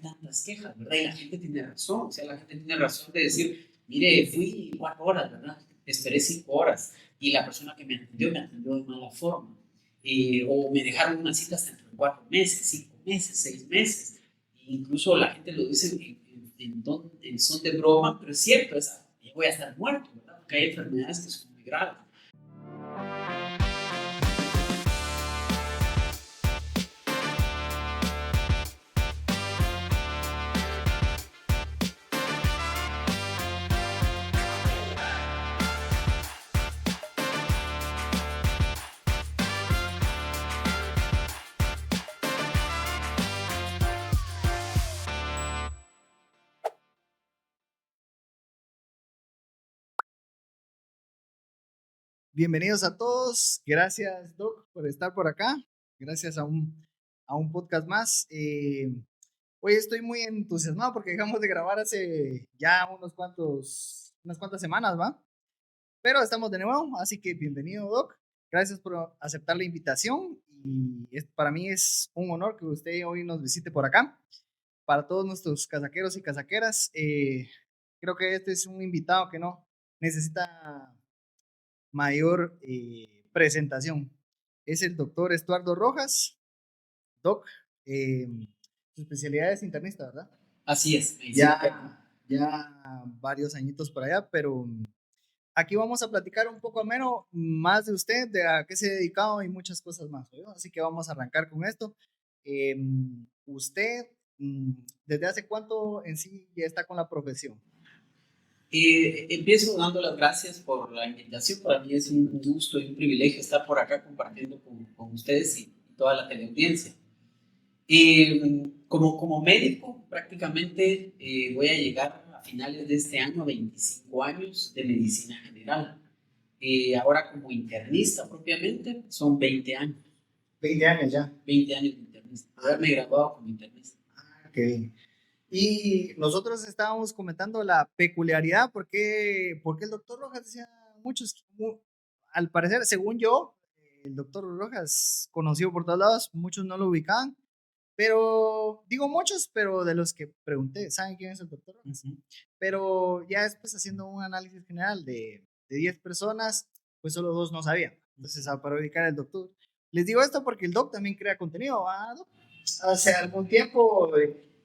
tantas quejas, ¿verdad? Y la gente tiene razón, o sea, la gente tiene razón de decir, mire, fui 4 horas, ¿verdad? Esperé 5 horas y la persona que me atendió de mala forma. O me dejaron una cita hasta dentro de 4 meses, 5 meses, 6 meses. E incluso la gente lo dice en son de broma, pero es cierto, yo voy a estar muerto, ¿verdad? Porque hay enfermedades que son muy graves. Bienvenidos a todos. Gracias, Doc, por estar por acá. Gracias a un podcast más. Hoy estoy muy entusiasmado porque dejamos de grabar hace ya unas cuantas semanas, ¿va? Pero estamos de nuevo, así que bienvenido, Doc. Gracias por aceptar la invitación y para mí es un honor que usted hoy nos visite por acá. Para todos nuestros casaqueros y casaqueras, creo que este es un invitado que no necesita mayor presentación. Es el doctor Estuardo Rojas. Doc, eh, su especialidad es internista, ¿verdad? Así es, Ya varios añitos por allá, pero aquí vamos a platicar un poco menos más de usted, de a qué se ha dedicado y muchas cosas más, ¿no? Así que vamos a arrancar con esto. Eh, usted, ¿desde hace cuánto en sí ya está con la profesión? Empiezo dando las gracias por la invitación. Para mí es un gusto y un privilegio estar por acá compartiendo con ustedes y toda la teleaudiencia. Como médico, prácticamente voy a llegar a finales de este año a 25 años de medicina general. Ahora como internista propiamente son 20 años. 20 años ya. 20 años de internista. Haberme graduado como internista. Ok. Y nosotros estábamos comentando la peculiaridad, porque el doctor Rojas decía muchos, al parecer, según yo, el doctor Rojas, conocido por todos lados, muchos no lo ubicaban, pero digo muchos, pero de los que pregunté, ¿saben quién es el doctor Rojas? Uh-huh. Pero ya después haciendo un análisis general de 10 personas, pues solo 2 no sabían. Entonces, para ubicar al doctor. Les digo esto porque el doc también crea contenido, ¿ah, doc? Hace algún tiempo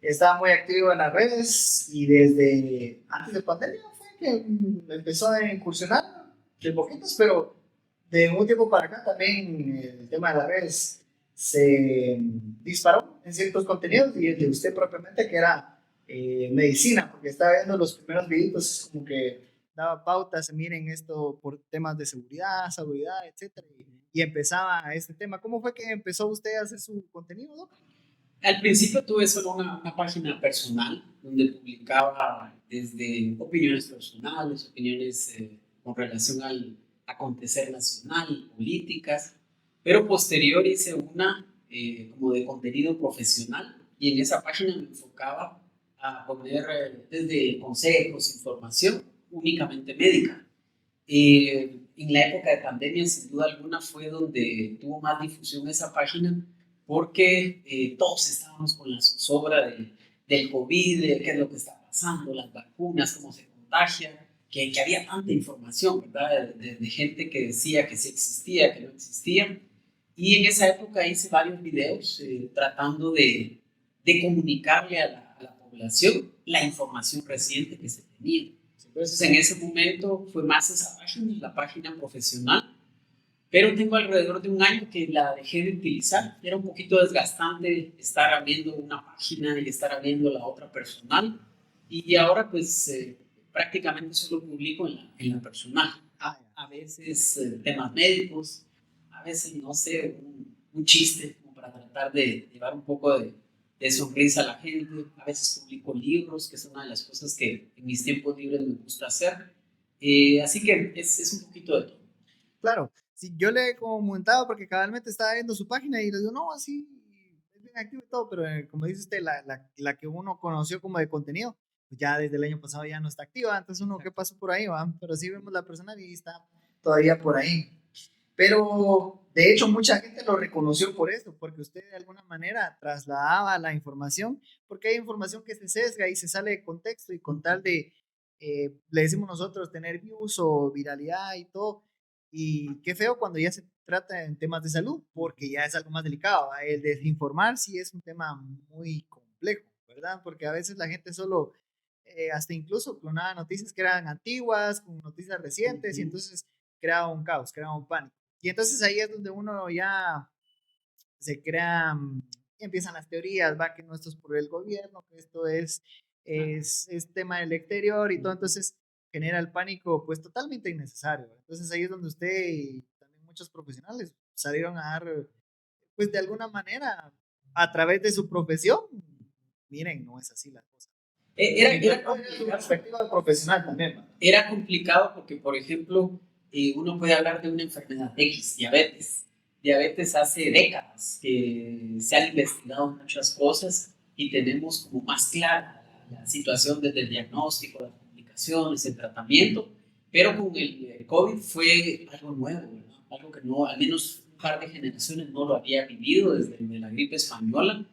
estaba muy activo en las redes y desde antes de pandemia fue que empezó a incursionar de poquitos, pero de un tiempo para acá también el tema de las redes se disparó en ciertos contenidos y el de usted propiamente que era medicina, porque estaba viendo los primeros videitos como que daba pautas, miren esto por temas de seguridad, salubridad, etcétera, y empezaba este tema. ¿Cómo fue que empezó usted a hacer su contenido, Doc? Al principio tuve solo una página personal donde publicaba desde opiniones personales, opiniones con relación al acontecer nacional, políticas, pero posterior hice una como de contenido profesional y en esa página me enfocaba a poner desde consejos, información únicamente médica. En la época de pandemia, sin duda alguna, fue donde tuvo más difusión esa página porque todos estábamos con la zozobra del COVID, de qué es lo que está pasando, las vacunas, cómo se contagia, que había tanta información, ¿verdad? De gente que decía que sí existía, que no existía. Y en esa época hice varios videos tratando de comunicarle a la población la información reciente que se tenía. Entonces, en ese momento fue más esa página, la página profesional, pero tengo alrededor de un año que la dejé de utilizar. Era un poquito desgastante estar abriendo una página y estar abriendo la otra personal. Y ahora, pues, prácticamente solo publico en la personal. A veces temas médicos, a veces, no sé, un chiste como para tratar de llevar un poco de sonrisa a la gente. A veces publico libros, que es una de las cosas que en mis tiempos libres me gusta hacer. Así que es un poquito de todo. Claro, si yo le he comentado porque cabalmente estaba viendo su página y le digo, no, así es bien activo y todo, pero como dice usted, la que uno conoció como de contenido, pues ya desde el año pasado ya no está activa, entonces uno, ¿qué pasó por ahí, va? Pero sí vemos la persona y está todavía por ahí. Pero de hecho mucha gente lo reconoció por eso, porque usted de alguna manera trasladaba la información, porque hay información que se sesga y se sale de contexto y con tal de, le decimos nosotros, tener views o viralidad y todo. Y qué feo cuando ya se trata en temas de salud, porque ya es algo más delicado. El desinformar sí es un tema muy complejo, ¿verdad? Porque a veces la gente solo, hasta incluso clonaba noticias que eran antiguas, con noticias recientes, y entonces creaba un caos, creaba un pánico. Y entonces ahí es donde uno ya se crea, empiezan las teorías, va que no esto es por el gobierno, que esto es tema del exterior y todo, entonces genera el pánico pues totalmente innecesario. Entonces ahí es donde usted y también muchos profesionales salieron a dar, pues de alguna manera, a través de su profesión, miren, no es así la cosa. Era Su complicado. perspectiva profesional también, ¿no? Era complicado porque, por ejemplo, uno puede hablar de una enfermedad X, diabetes. Diabetes hace décadas que se han investigado muchas cosas y tenemos como más clara la situación desde el diagnóstico, las complicaciones, el tratamiento, pero con el COVID fue algo nuevo, ¿verdad? Algo que no, al menos un par de generaciones no lo había vivido desde la gripe española.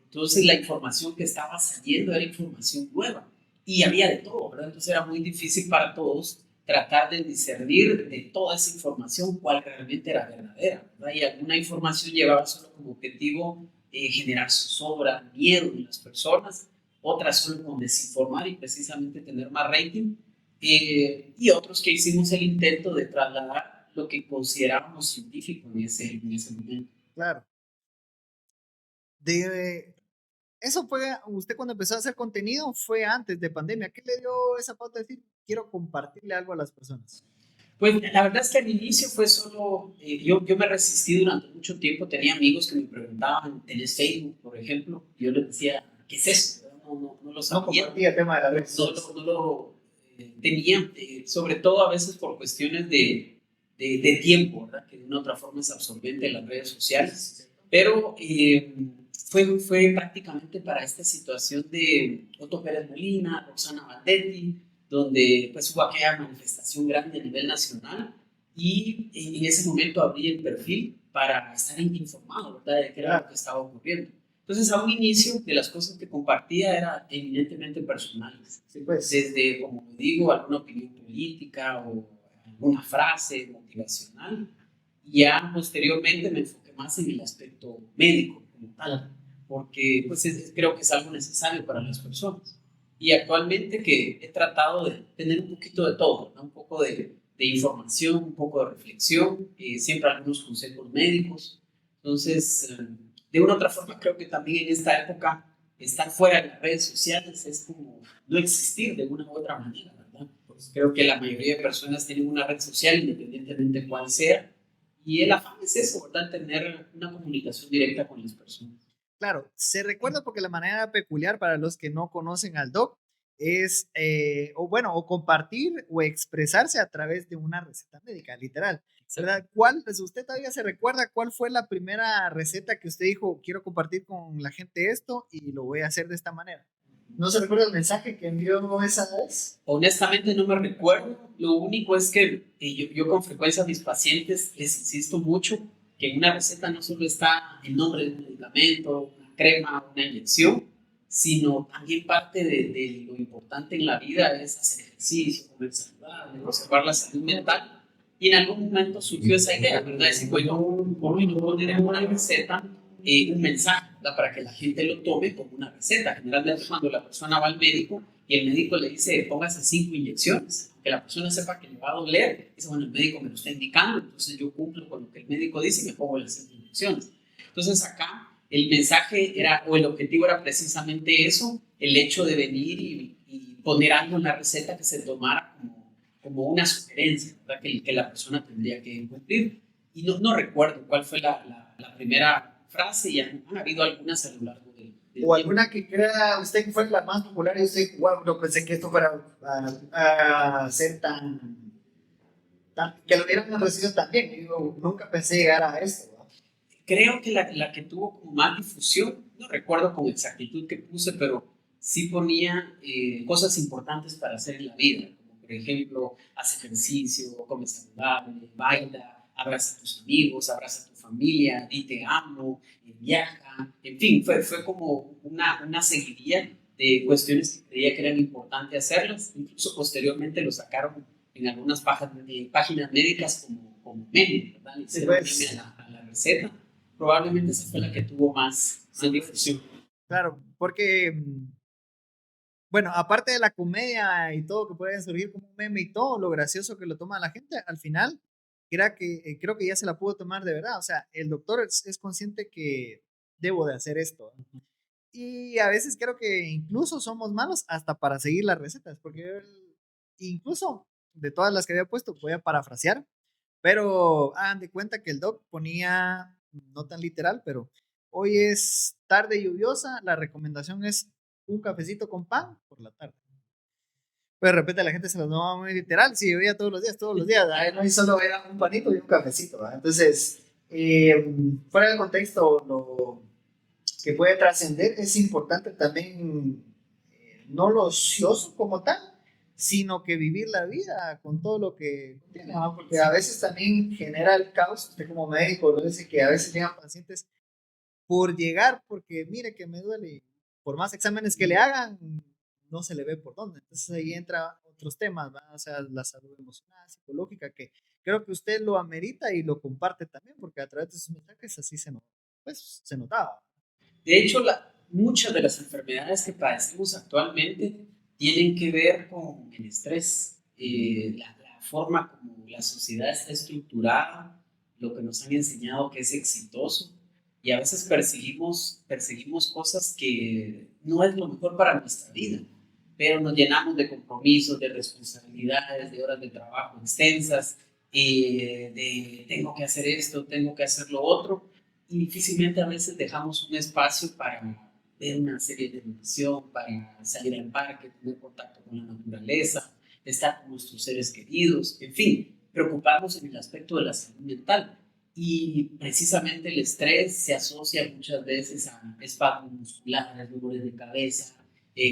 Entonces la información que estaba saliendo era información nueva y había de todo, ¿verdad? Entonces era muy difícil para todos tratar de discernir de toda esa información cuál realmente era verdadera, ¿verdad? Y alguna información llevaba solo como objetivo generar zozobra, miedo en las personas, otras solo con desinformar y precisamente tener más rating, y otros que hicimos el intento de trasladar lo que considerábamos científico en ese momento. Claro. De, eso fue, usted cuando empezó a hacer contenido fue antes de pandemia. ¿Qué le dio esa pauta de decir, quiero compartirle algo a las personas? Pues la verdad es que al inicio fue solo, yo me resistí durante mucho tiempo, tenía amigos que me preguntaban, ¿tenés Facebook, por ejemplo? Y yo les decía, ¿qué es eso? No lo No sabía, compartía el tema de las redes no, sociales. no lo tenía, sobre todo a veces por cuestiones de tiempo, ¿verdad? Que de una u otra forma es absorbente en las redes sociales, pero fue prácticamente para esta situación de Otto Pérez Molina, Roxana Valdetti, donde pues hubo aquella manifestación grande a nivel nacional y en ese momento abrí el perfil para estar informado, ¿verdad? De qué era lo que estaba ocurriendo. Entonces, a un inicio de las cosas que compartía era eminentemente personales. Sí, pues. Desde, como digo, alguna opinión política o alguna frase motivacional. Y ya posteriormente me enfoqué más en el aspecto médico como tal, porque pues creo que es algo necesario para las personas. Y actualmente que he tratado de tener un poquito de todo, ¿no? Un poco de información, un poco de reflexión, siempre algunos consejos médicos. Entonces, de una u otra forma, creo que también en esta época estar fuera de las redes sociales es como no existir de una u otra manera, ¿verdad? Pues creo que la mayoría de personas tienen una red social, independientemente de cuál sea, y el afán es eso, ¿verdad? Tener una comunicación directa con las personas. Claro, se recuerda porque la manera peculiar para los que no conocen al doc es, o bueno, o compartir o expresarse a través de una receta médica, literal. ¿Verdad? ¿Cuál, pues usted todavía se recuerda cuál fue la primera receta que usted dijo, quiero compartir con la gente esto y lo voy a hacer de esta manera? ¿No se recuerda el mensaje que envió esa vez? Honestamente no me recuerdo, lo único es que yo con frecuencia a mis pacientes les insisto mucho que en una receta no solo está el nombre de un medicamento, una crema, una inyección, sino también parte de lo importante en la vida es hacer ejercicio, comer saludable, conservar la salud mental. Y en algún momento surgió esa idea, ¿verdad? De decir, bueno, ¿por qué no poner en una receta un mensaje, ¿verdad? Para que la gente lo tome como una receta? Generalmente cuando la persona va al médico y el médico le dice, póngase 5 inyecciones, que la persona sepa que le va a doler, dice, bueno, el médico me lo está indicando, entonces yo cumplo con lo que el médico dice y me pongo las 5 inyecciones. Entonces acá el mensaje era, o el objetivo era precisamente eso, el hecho de venir y poner algo en la receta que se tomara como una sugerencia, ¿verdad? Que la persona tendría que cumplir. Y no recuerdo cuál fue la primera frase, y han habido algunas a lo largo del O tiempo. alguna que crea usted que fue la más popular y usted, wow, no pensé que esto fuera a ser que lo hubieran recibido tan bien. Digo, nunca pensé llegar a esto, ¿no? Creo que la que tuvo como más difusión, no recuerdo con exactitud qué puse, pero sí ponía cosas importantes para hacer en la vida, como por ejemplo, hace ejercicio, come saludable, baila, abraza a tus amigos, abraza a tu familia, di te amo, viaja, en fin, fue como una seguidilla de cuestiones que creía que eran importantes hacerlas. Incluso posteriormente lo sacaron en algunas páginas médicas como meme, ¿verdad? Le hicieron meme a la receta. Probablemente esa fue la que tuvo más difusión. Claro, porque, bueno, aparte de la comedia y todo que puede surgir como un meme y todo, lo gracioso que lo toma la gente, al final, creo que ya se la pudo tomar de verdad. O sea, el doctor es consciente que debo de hacer esto. Y a veces creo que incluso somos malos hasta para seguir las recetas, porque incluso de todas las que había puesto, voy a parafrasear, pero hagan de cuenta que el doc ponía, no tan literal, pero hoy es tarde lluviosa, la recomendación es un cafecito con pan por la tarde. Pero de repente la gente se lo tomaba muy literal, si veía todos los días, ¿verdad? No y solo era un panito y un cafecito, ¿verdad? Entonces, fuera del contexto, lo que puede trascender es importante también, no lo ocioso como tal, sino que vivir la vida con todo lo que tiene, ¿no? Porque a veces también genera el caos, usted como médico lo dice, que a veces llegan pacientes por llegar, porque mire que me duele, por más exámenes que le hagan, no se le ve por dónde. Entonces ahí entra otros temas, ¿va? O sea, la salud emocional, psicológica, que creo que usted lo amerita y lo comparte también, porque a través de sus mensajes así pues, se notaba. De hecho, muchas de las enfermedades que padecemos actualmente tienen que ver con el estrés, la forma como la sociedad está estructurada, lo que nos han enseñado que es exitoso, y a veces perseguimos cosas que no es lo mejor para nuestra vida, pero nos llenamos de compromisos, de responsabilidades, de horas de trabajo extensas, de tengo que hacer esto, tengo que hacer lo otro, y difícilmente a veces dejamos un espacio para ver una serie de televisión, para salir al parque, tener contacto con la naturaleza, estar con nuestros seres queridos, en fin, preocuparnos en el aspecto de la salud mental. Y precisamente el estrés se asocia muchas veces a espasmos musculares, dolores de cabeza,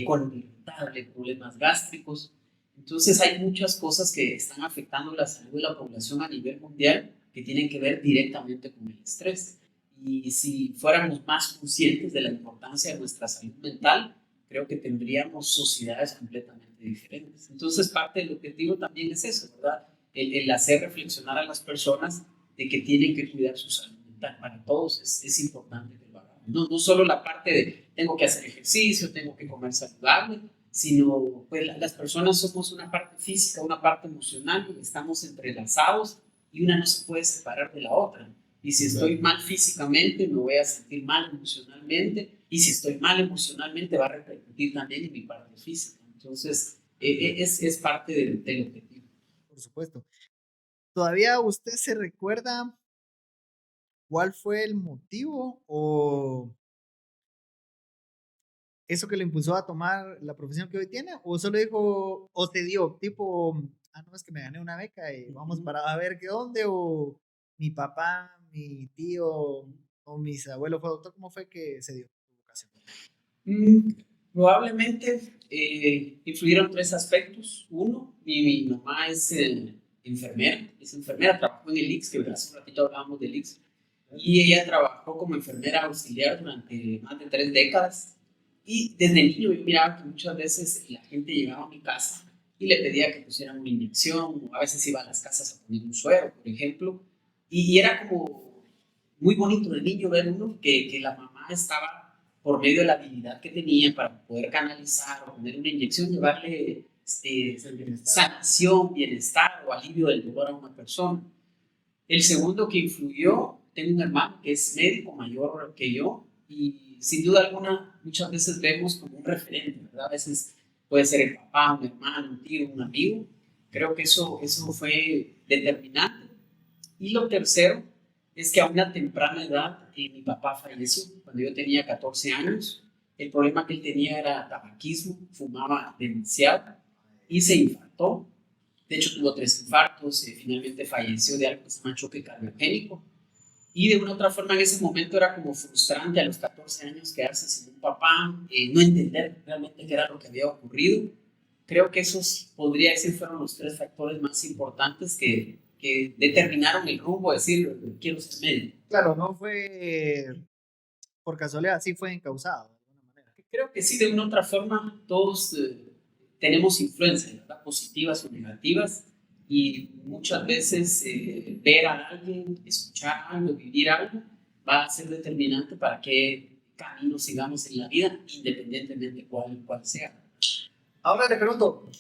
colon irritable, problemas gástricos. Entonces hay muchas cosas que están afectando la salud de la población a nivel mundial que tienen que ver directamente con el estrés. Y si fuéramos más conscientes de la importancia de nuestra salud mental, creo que tendríamos sociedades completamente diferentes. Entonces, parte del objetivo también es eso, ¿verdad? El hacer reflexionar a las personas de que tienen que cuidar su salud mental. Para todos es importante que lo hagamos. No solo la parte de tengo que hacer ejercicio, tengo que comer saludable, sino pues las personas somos una parte física, una parte emocional, y estamos entrelazados y una no se puede separar de la otra. Y si estoy mal físicamente, me voy a sentir mal emocionalmente. Y si estoy mal emocionalmente, va a repercutir también en mi parte física. Entonces, es parte del objetivo. Por supuesto. ¿Todavía usted se recuerda cuál fue el motivo o eso que le impulsó a tomar la profesión que hoy tiene? ¿O solo dijo, o te dio tipo, no, es que me gané una beca y vamos para a ver qué dónde? ¿O mi papá, mi tío o mis abuelos fue doctor? ¿Cómo fue que se dio su vocación? Probablemente influyeron tres aspectos. Uno, mi mamá es enfermera, trabajó en el IX, que hace un ratito hablábamos del IX, y ella trabajó como enfermera auxiliar durante más de 3 décadas. Y desde niño yo miraba que muchas veces la gente llegaba a mi casa y le pedía que pusieran una inyección, o a veces iba a las casas a poner un suero, por ejemplo, y era como muy bonito de niño ver uno que la mamá estaba, por medio de la habilidad que tenía para poder canalizar o poner una inyección, llevarle sanación, bienestar o alivio del dolor a una persona. El segundo que influyó, tengo un hermano que es médico mayor que yo, y sin duda alguna muchas veces vemos como un referente, ¿verdad? A veces puede ser el papá, un hermano, un tío, un amigo. Creo que eso fue determinante. Y lo tercero es que a una temprana edad mi papá falleció cuando yo tenía 14 años. El problema que él tenía era tabaquismo, fumaba demasiado y se infartó. De hecho, tuvo 3 infartos, finalmente falleció de algo que se llama choque cardiogénico. Y de una u otra forma, en ese momento era como frustrante a los 14 años quedarse sin un papá, no entender realmente qué era lo que había ocurrido. Creo que esos, podría decir, fueron los 3 factores más importantes que que determinaron el rumbo a decir, quiero ser médico. Claro, no fue por casualidad, sí fue encausado de alguna manera. Creo que sí, de una u otra forma, todos tenemos influencias, ¿verdad? Positivas o negativas, y muchas veces ver a alguien, escuchar algo, vivir algo, va a ser determinante para qué camino sigamos en la vida, independientemente cuál sea. Ahora le pregunto,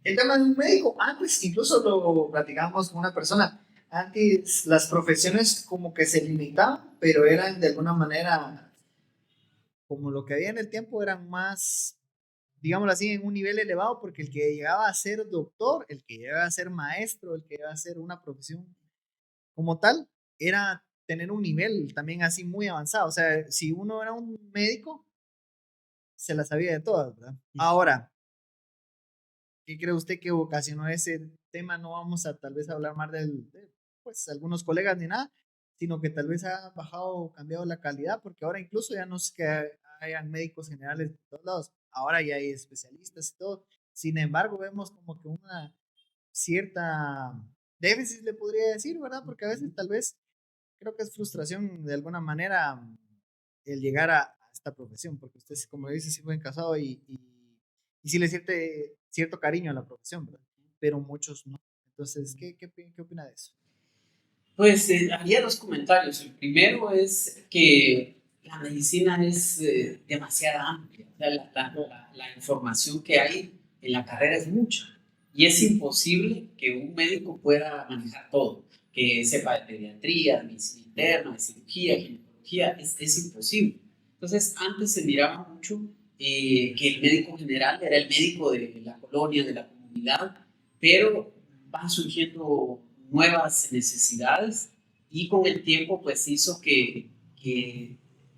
el tema de un médico, antes incluso lo platicábamos con una persona, antes las profesiones como que se limitaban, pero eran de alguna manera, como lo que había en el tiempo, eran más, digámoslo así, en un nivel elevado, porque el que llegaba a ser doctor, el que llegaba a ser maestro, el que llegaba a ser una profesión como tal, era tener un nivel también así muy avanzado. O sea, si uno era un médico, se la sabía de todas, ¿verdad? Ahora, ¿qué cree usted que ocasionó ese tema? No vamos a tal vez hablar más de pues, algunos colegas ni nada, sino que tal vez ha bajado o cambiado la calidad, porque ahora incluso ya no es que hayan médicos generales de todos lados, ahora ya hay especialistas y todo. Sin embargo, vemos como que una cierta déficit, le podría decir, ¿verdad? Porque a veces tal vez creo que es frustración de alguna manera el llegar a esta profesión, porque usted, como dice, sí fue casado y sí le siente cierto cariño a la profesión, ¿verdad? Pero muchos no. Entonces, ¿qué opina de eso? Pues haría dos comentarios. El primero es que la medicina es demasiado amplia. O sea, la información que hay en la carrera es mucha. Y es imposible que un médico pueda manejar todo. Que sepa de pediatría, de medicina interna, de cirugía, ginecología. Es imposible. Entonces, antes se miraba mucho que el médico general era el médico de la colonia, de la comunidad, pero van surgiendo nuevas necesidades, y con el tiempo pues hizo que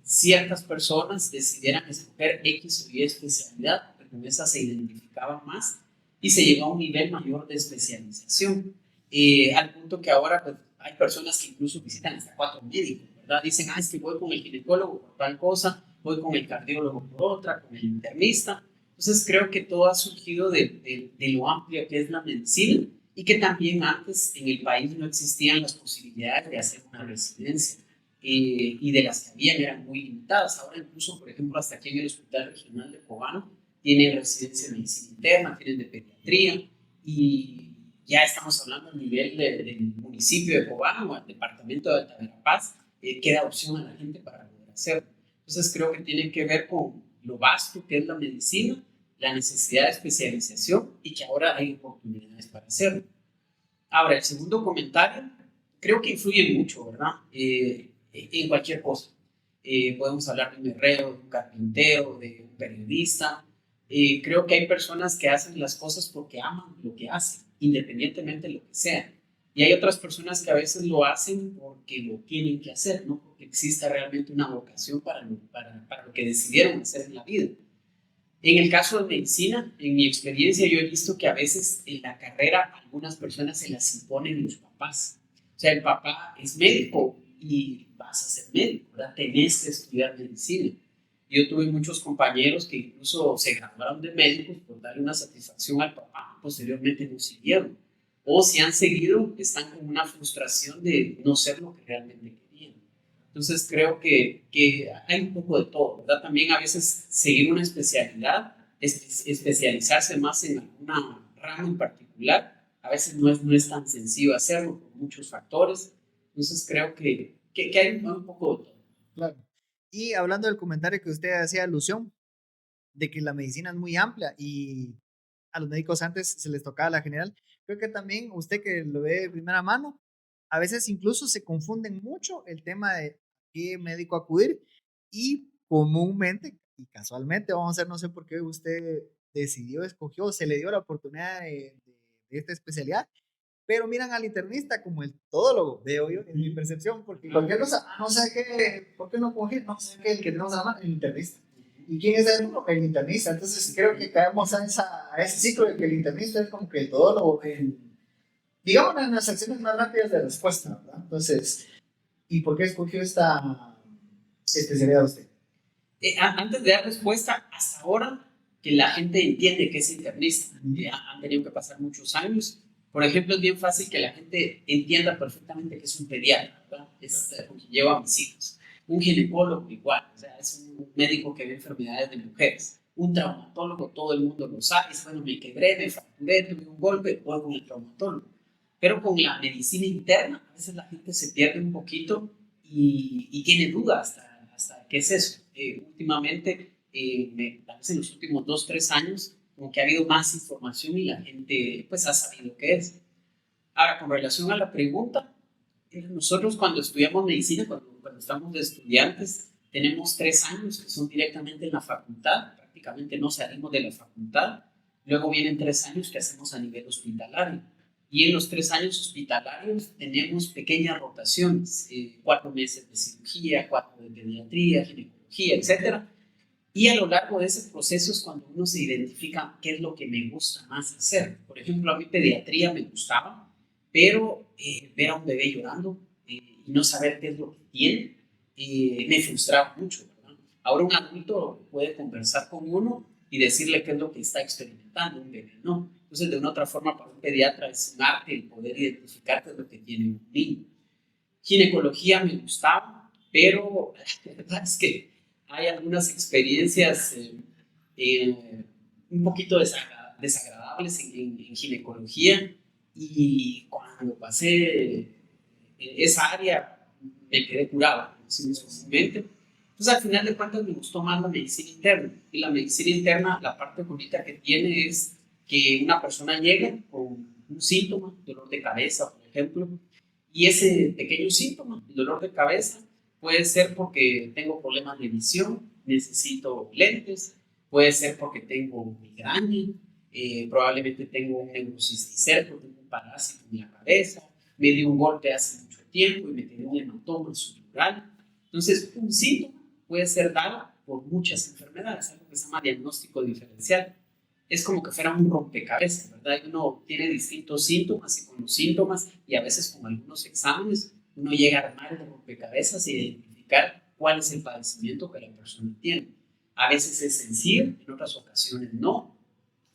ciertas personas decidieran escoger X o Y especialidad, porque con esa se identificaban más y se llegó a un nivel mayor de especialización, al punto que ahora pues, hay personas que incluso visitan hasta 4 médicos, ¿verdad? Dicen, es que voy con el ginecólogo por tal cosa, voy con el cardiólogo por otra, con el internista. Entonces creo que todo ha surgido de lo amplia que es la medicina, y que también antes en el país no existían las posibilidades de hacer una residencia, y de las que habían eran muy limitadas. Ahora incluso, por ejemplo, hasta aquí en el Hospital Regional de Cobano tienen residencia de medicina interna, tienen de pediatría, y ya estamos hablando a nivel del municipio de Cobano, al departamento de Alta Verapaz, que da opción a la gente para poder hacerlo. Entonces creo que tiene que ver con lo vasto que es la medicina, la necesidad de especialización, y que ahora hay oportunidades para hacerlo. Ahora, el segundo comentario, creo que influye mucho, ¿verdad? En cualquier cosa. Podemos hablar de un herrero, de un carpintero, de un periodista. Creo que hay personas que hacen las cosas porque aman lo que hacen, independientemente de lo que sea. Y hay otras personas que a veces lo hacen porque lo tienen que hacer, no porque exista realmente una vocación para lo que decidieron hacer en la vida. En el caso de medicina, en mi experiencia, yo he visto que a veces en la carrera algunas personas se las imponen los papás. O sea, el papá es médico y vas a ser médico, ¿verdad? Tenés que estudiar medicina. Yo tuve muchos compañeros que incluso se graduaron de médicos por darle una satisfacción al papá, posteriormente no siguieron. O si han seguido, están con una frustración de no ser lo que realmente querían. Entonces creo que hay un poco de todo, ¿verdad? También a veces seguir una especialidad, especializarse más en alguna rama en particular, a veces no es tan sencillo hacerlo por muchos factores. Entonces creo que hay un poco de todo. Claro. Y hablando del comentario que usted hacía alusión, de que la medicina es muy amplia y a los médicos antes se les tocaba la general, creo que también usted que lo ve de primera mano, a veces incluso se confunden mucho el tema de qué médico acudir y comúnmente y casualmente, vamos a ver, no sé por qué usted decidió, escogió, se le dio la oportunidad de esta especialidad, pero miran al internista como el todólogo, veo yo, en mi percepción, porque cualquier cosa, no sé qué, ¿por qué no coger? No sé qué, el que tenemos a la mano, el internista. ¿Y quién es el uno? El internista. Entonces creo que caemos a ese ciclo de que el internista es como que el todólogo, digamos en las acciones más rápidas de respuesta, ¿verdad? Entonces, ¿y por qué escogió esta especialidad usted? Antes de dar respuesta, hasta ahora que la gente entiende que es internista, han tenido que pasar muchos años, Por ejemplo, es bien fácil que la gente entienda perfectamente que es un pediatra, ¿verdad? Es porque lleva a mis hijos. Un ginecólogo igual, o sea, es un médico que ve enfermedades de mujeres. Un traumatólogo, todo el mundo lo sabe. Es bueno, me quebré, me fracturé, tuve un golpe, voy con el traumatólogo. Pero con la medicina interna, a veces la gente se pierde un poquito y tiene dudas hasta qué es eso. Últimamente, tal vez en los últimos 2, 3 años, como que ha habido más información y la gente pues ha sabido qué es. Ahora, con relación a la pregunta, nosotros cuando estudiamos medicina, cuando estamos de estudiantes, tenemos 3 años que son directamente en la facultad, prácticamente no salimos de la facultad, luego vienen 3 años que hacemos a nivel hospitalario. Y en los 3 años hospitalarios tenemos pequeñas rotaciones, 4 meses de cirugía, 4 de pediatría, ginecología, etcétera. Y a lo largo de ese proceso es cuando uno se identifica qué es lo que me gusta más hacer. Por ejemplo, a mí pediatría me gustaba, pero ver a un bebé llorando y no saber qué es lo que tiene me frustraba mucho, ¿verdad? Ahora un adulto puede conversar con uno y decirle qué es lo que está experimentando un bebé, ¿no? Entonces, de una otra forma, para un pediatra es un arte el poder identificar qué es lo que tiene un niño. Ginecología me gustaba, pero la verdad es que hay algunas experiencias un poquito desagradables en ginecología y cuando pasé esa área me quedé curado, suficientemente. Entonces al final de cuentas me gustó más la medicina interna y la medicina interna, la parte bonita que tiene es que una persona llega con un síntoma, dolor de cabeza, por ejemplo, y ese pequeño síntoma, el dolor de cabeza, puede ser porque tengo problemas de visión, necesito lentes, puede ser porque tengo migraña, probablemente tengo un neurocisticerco, tengo un parásito en la cabeza, me dio un golpe hace mucho tiempo y me quedó un hematoma subdural. Entonces, un síntoma puede ser dado por muchas enfermedades, algo que se llama diagnóstico diferencial. Es como que fuera un rompecabezas, ¿verdad? Y uno tiene distintos síntomas y con los síntomas y a veces con algunos exámenes uno llega a armar el rompecabezas e identificar cuál es el padecimiento que la persona tiene. A veces es sencillo, en otras ocasiones no.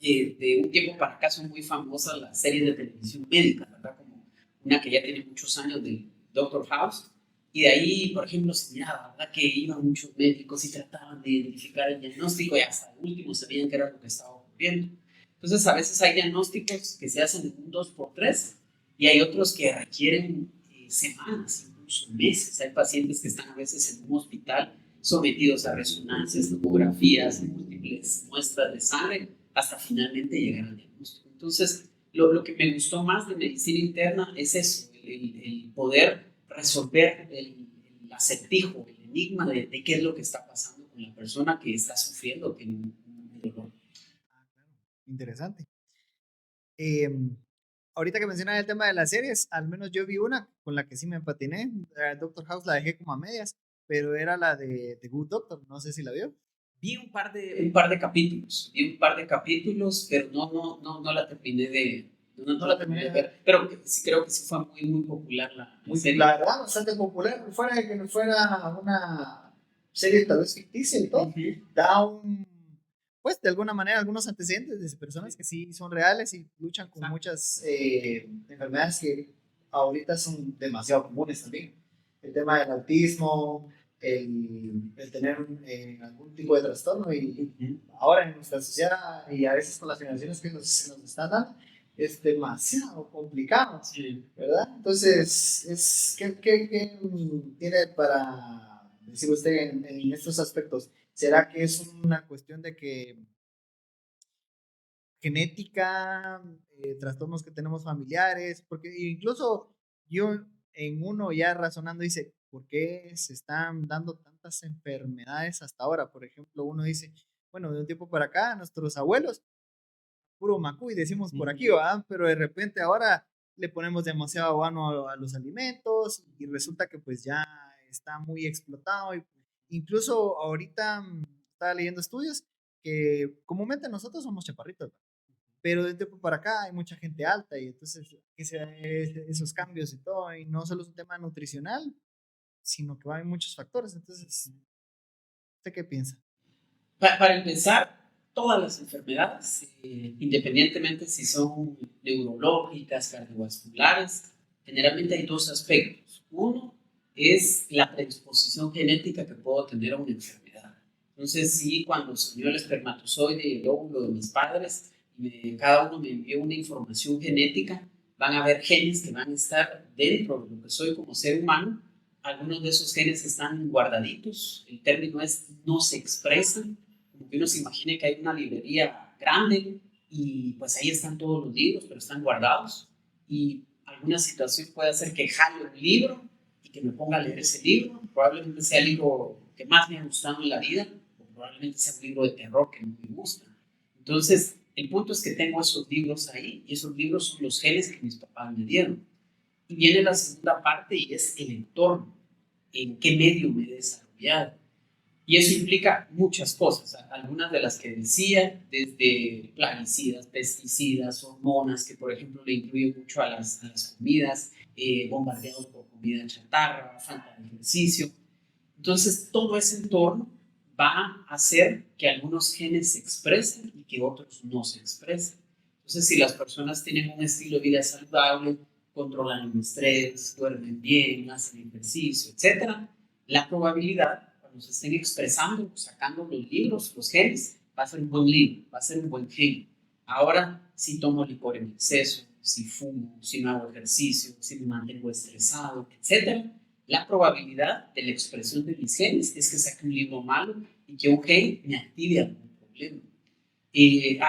De un tiempo para acá son muy famosas las series de televisión médica, ¿verdad? Como una que ya tiene muchos años del Doctor House. Y de ahí, por ejemplo, se miraba, ¿verdad? Que iban muchos médicos y trataban de identificar el diagnóstico y hasta el último sabían qué era lo que estaba ocurriendo. Entonces, a veces hay diagnósticos que se hacen en un 2x3 y hay otros que requieren semanas, incluso meses. Hay pacientes que están a veces en un hospital sometidos a resonancias, tomografías, múltiples muestras de sangre, hasta finalmente llegar al diagnóstico. Entonces, lo que me gustó más de medicina interna es eso, el poder resolver el acertijo, el enigma de qué es lo que está pasando con la persona que está sufriendo, que un dolor. Interesante. Ahorita que mencionas el tema de las series, al menos yo vi una con la que sí me patiné. Doctor House la dejé como a medias, pero era la de The Good Doctor. No sé si la vio. Vi un par de capítulos, pero no la terminé no la terminé de ver, pero sí creo que sí fue muy, muy popular la serie. La verdad, bastante popular. Fuera de que no fuera una serie tal vez ficticia y todo, da pues de alguna manera algunos antecedentes de personas que sí son reales y luchan con muchas enfermedades que ahorita son demasiado comunes también. El tema del autismo, el tener algún tipo de trastorno y ahora en nuestra sociedad y a veces con las generaciones que nos están dando, es demasiado complicado, ¿verdad? Entonces, ¿qué tiene para decir usted en estos aspectos? ¿Será que es una cuestión de que genética, trastornos que tenemos familiares? Porque incluso yo en uno ya razonando dice, ¿por qué se están dando tantas enfermedades hasta ahora? Por ejemplo, uno dice, bueno, de un tiempo para acá, nuestros abuelos, puro macuy, decimos por aquí, ¿verdad? Pero de repente ahora le ponemos demasiado guano a los alimentos y resulta que pues ya está muy explotado. Y incluso ahorita estaba leyendo estudios que comúnmente nosotros somos chaparritos, ¿verdad? Pero de un tiempo para acá hay mucha gente alta y entonces que se dan esos cambios y todo, y no solo es un tema nutricional, sino que hay muchos factores. Entonces, ¿usted qué piensa? Para empezar, todas las enfermedades, independientemente si son neurológicas, cardiovasculares, generalmente hay dos aspectos. Uno es la predisposición genética que puedo tener a una enfermedad. Entonces, sí, cuando se unió el espermatozoide y el óvulo de mis padres, cada uno me envió una información genética, van a haber genes que van a estar dentro de lo que soy como ser humano. Algunos de esos genes están guardaditos, el término es no se expresan, como que uno se imagine que hay una librería grande y pues ahí están todos los libros, pero están guardados, y alguna situación puede hacer que jale un libro y que me ponga a leer ese libro, probablemente sea el libro que más me ha gustado en la vida, o probablemente sea un libro de terror que no me gusta. Entonces, el punto es que tengo esos libros ahí, y esos libros son los genes que mis papás me dieron. Y viene la segunda parte, y es el entorno, en qué medio me he desarrollado. Y eso implica muchas cosas, algunas de las que decía, desde plaguicidas, pesticidas, hormonas, que por ejemplo le incluyen mucho a las comidas, bombardeados por comida chatarra, falta de ejercicio. Entonces, todo ese entorno va a hacer que algunos genes se expresen y que otros no se expresen. Entonces, si las personas tienen un estilo de vida saludable, controlan el estrés, duermen bien, hacen ejercicio, etcétera, la probabilidad, cuando se estén expresando, sacando los libros, los genes, va a ser un buen libro, va a ser un buen gen. Ahora, si tomo licor en exceso, si fumo, si no hago ejercicio, si me mantengo estresado, etcétera, la probabilidad de la expresión de mis genes es que saque un libro malo y que un gen me active algún problema.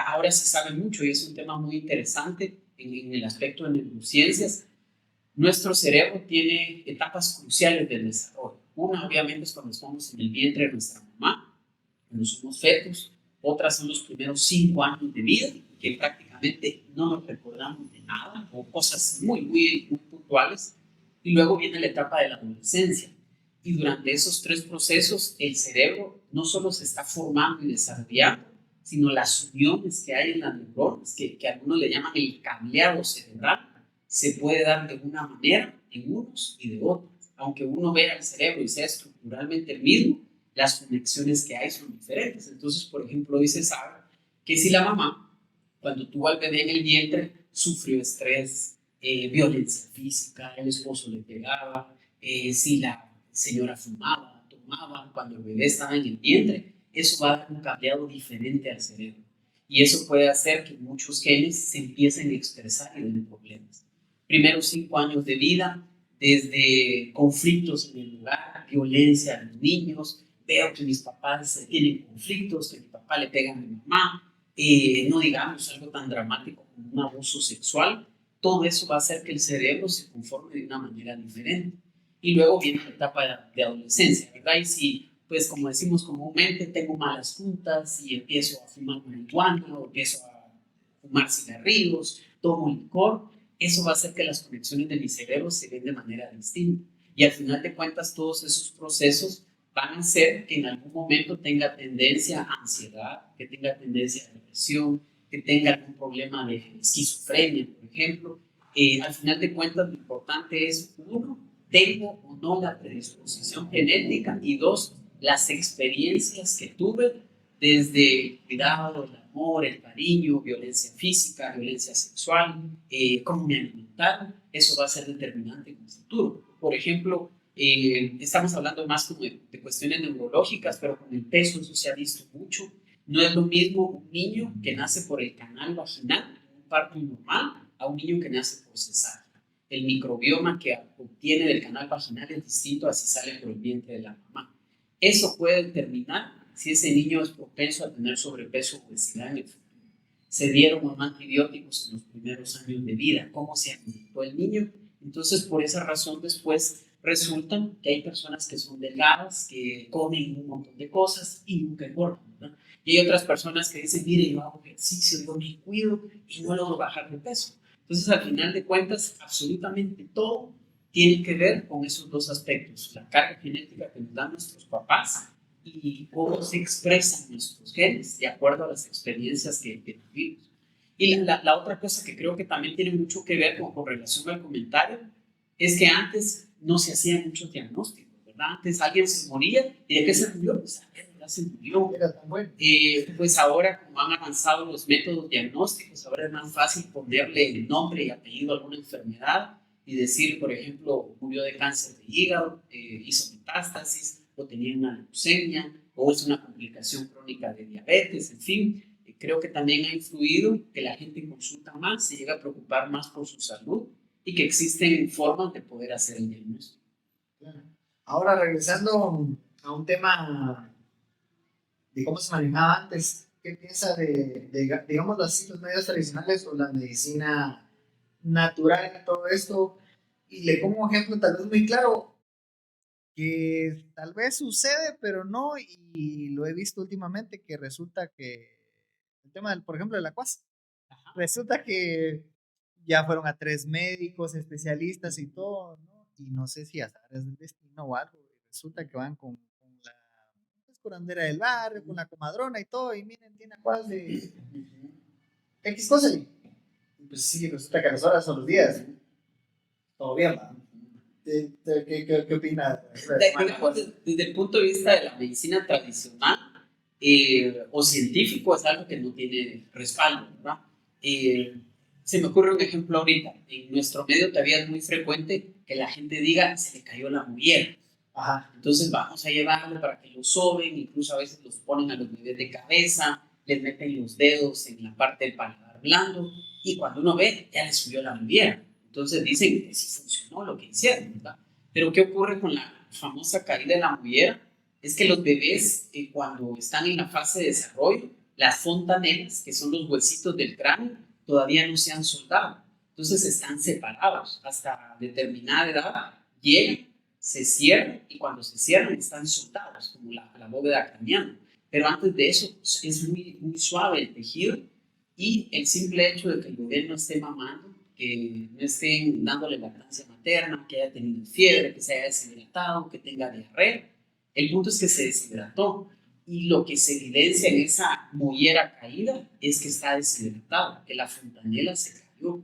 Ahora se sabe mucho, y es un tema muy interesante en el aspecto de neurociencias. Nuestro cerebro tiene etapas cruciales del desarrollo. Una, obviamente, es cuando estamos en el vientre de nuestra mamá, cuando somos fetos. Otras son los primeros 5 años de vida, que prácticamente no nos recordamos de nada, o cosas muy puntuales. Y luego viene la etapa de la adolescencia. Y durante esos 3 procesos, el cerebro no solo se está formando y desarrollando, sino las uniones que hay en las neuronas, que algunos le llaman el cableado cerebral, se puede dar de una manera en unos y de otros. Aunque uno vea el cerebro y sea estructuralmente el mismo, las conexiones que hay son diferentes. Entonces, por ejemplo, hoy se sabe que si la mamá, cuando tuvo al bebé en el vientre, sufrió estrés, violencia física, el esposo le pegaba, si la señora fumaba, tomaba, cuando el bebé estaba en el vientre, eso va a dar un cableado diferente al cerebro. Y eso puede hacer que muchos genes se empiecen a expresar y den problemas. Primeros 5 años de vida, desde conflictos en el hogar, violencia a los niños, veo que mis papás tienen conflictos, que mi papá le pega a mi mamá, no digamos algo tan dramático como un abuso sexual, todo eso va a hacer que el cerebro se conforme de una manera diferente. Y luego viene la etapa de adolescencia, ¿verdad? Y si, pues como decimos comúnmente, tengo malas juntas y empiezo a fumar marihuana o empiezo a fumar cigarrillos, tomo licor, eso va a hacer que las conexiones de mi cerebro se den de manera distinta. Y al final de cuentas, todos esos procesos van a hacer que en algún momento tenga tendencia a ansiedad, que tenga tendencia a depresión, que tenga algún problema de esquizofrenia, por ejemplo. Al final de cuentas, lo importante es, uno, tengo o no la predisposición genética, y dos, las experiencias que tuve desde el cuidado, el amor, el cariño, violencia física, violencia sexual, cómo me alimentaron, eso va a ser determinante en el futuro. Por ejemplo, estamos hablando más como de cuestiones neurológicas, pero con el peso eso se ha visto mucho. No es lo mismo un niño que nace por el canal vaginal, un parto normal, a un niño que nace por cesárea. El microbioma que obtiene del canal vaginal es distinto a si sale por el vientre de la mamá. Eso puede determinar si ese niño es propenso a tener sobrepeso o obesidad en el futuro. Se dieron o no antibióticos en los primeros años de vida, cómo se alimentó el niño. Entonces, por esa razón, después resulta que hay personas que son delgadas, que comen un montón de cosas y nunca engordan, ¿verdad? Y hay otras personas que dicen, mire, yo hago ejercicio, yo me cuido y no logro bajar de peso. Entonces, al final de cuentas, absolutamente todo tiene que ver con esos dos aspectos, la carga genética que nos dan nuestros papás y cómo se expresan nuestros genes de acuerdo a las experiencias que vivimos. Y la otra cosa que creo que también tiene mucho que ver con relación al comentario es que antes no se hacían muchos diagnósticos, ¿verdad? Antes alguien se moría y ¿de qué se murió? Pues se murió. Era tan bueno. Pues ahora, como han avanzado los métodos diagnósticos, ahora es más fácil ponerle nombre y apellido a alguna enfermedad y decir, por ejemplo, murió de cáncer de hígado, hizo metástasis, o tenía una leucemia, o es una complicación crónica de diabetes, en fin. Creo que también ha influido que la gente consulta más, se llega a preocupar más por su salud y que existen formas de poder hacer el diagnóstico. Claro. Ahora, regresando a un tema de cómo se manejaba antes, ¿qué piensa digámoslo así, los medios tradicionales o la medicina natural en todo esto? Y le pongo un ejemplo tal vez muy claro, que tal vez sucede, pero no, y lo he visto últimamente, que resulta que el tema del, por ejemplo, de la cuas, resulta que ya fueron a 3 médicos especialistas y todo, ¿no? Y no sé si hasta es del destino o algo, y resulta que van con la pues, curandera del barrio, con la comadrona y todo, y miren, tiene cuas de X cosa, y pues sí, resulta que a las horas son los días, todo bien, ¿va? ¿Qué opinas? Desde el punto de vista de la medicina tradicional o científico es algo que no tiene respaldo, ¿verdad? Se me ocurre un ejemplo ahorita. En nuestro medio todavía es muy frecuente que la gente diga se le cayó la muñeca. Ajá. Entonces vamos a llevarlo para que lo soben, incluso a veces los ponen a los bebés de cabeza, les meten los dedos en la parte del paladar blando y cuando uno ve ya le subió la muñeca. Entonces dicen que sí funcionó lo que hicieron, ¿verdad? Pero ¿qué ocurre con la famosa caída de la mollera? Es que los bebés, cuando están en la fase de desarrollo, las fontanelas, que son los huesitos del cráneo, todavía no se han soldado. Entonces están separados. Hasta determinada edad llegan, se cierran y cuando se cierran están soldados, como la bóveda craneana. Pero antes de eso es muy, muy suave el tejido y el simple hecho de que el bebé no esté mamando, que no estén dándole lactancia materna, que haya tenido fiebre, que se haya deshidratado, que tenga diarrea. El punto es que se deshidrató y lo que se evidencia en esa mollera caída es que está deshidratado, que la fontanela se cayó.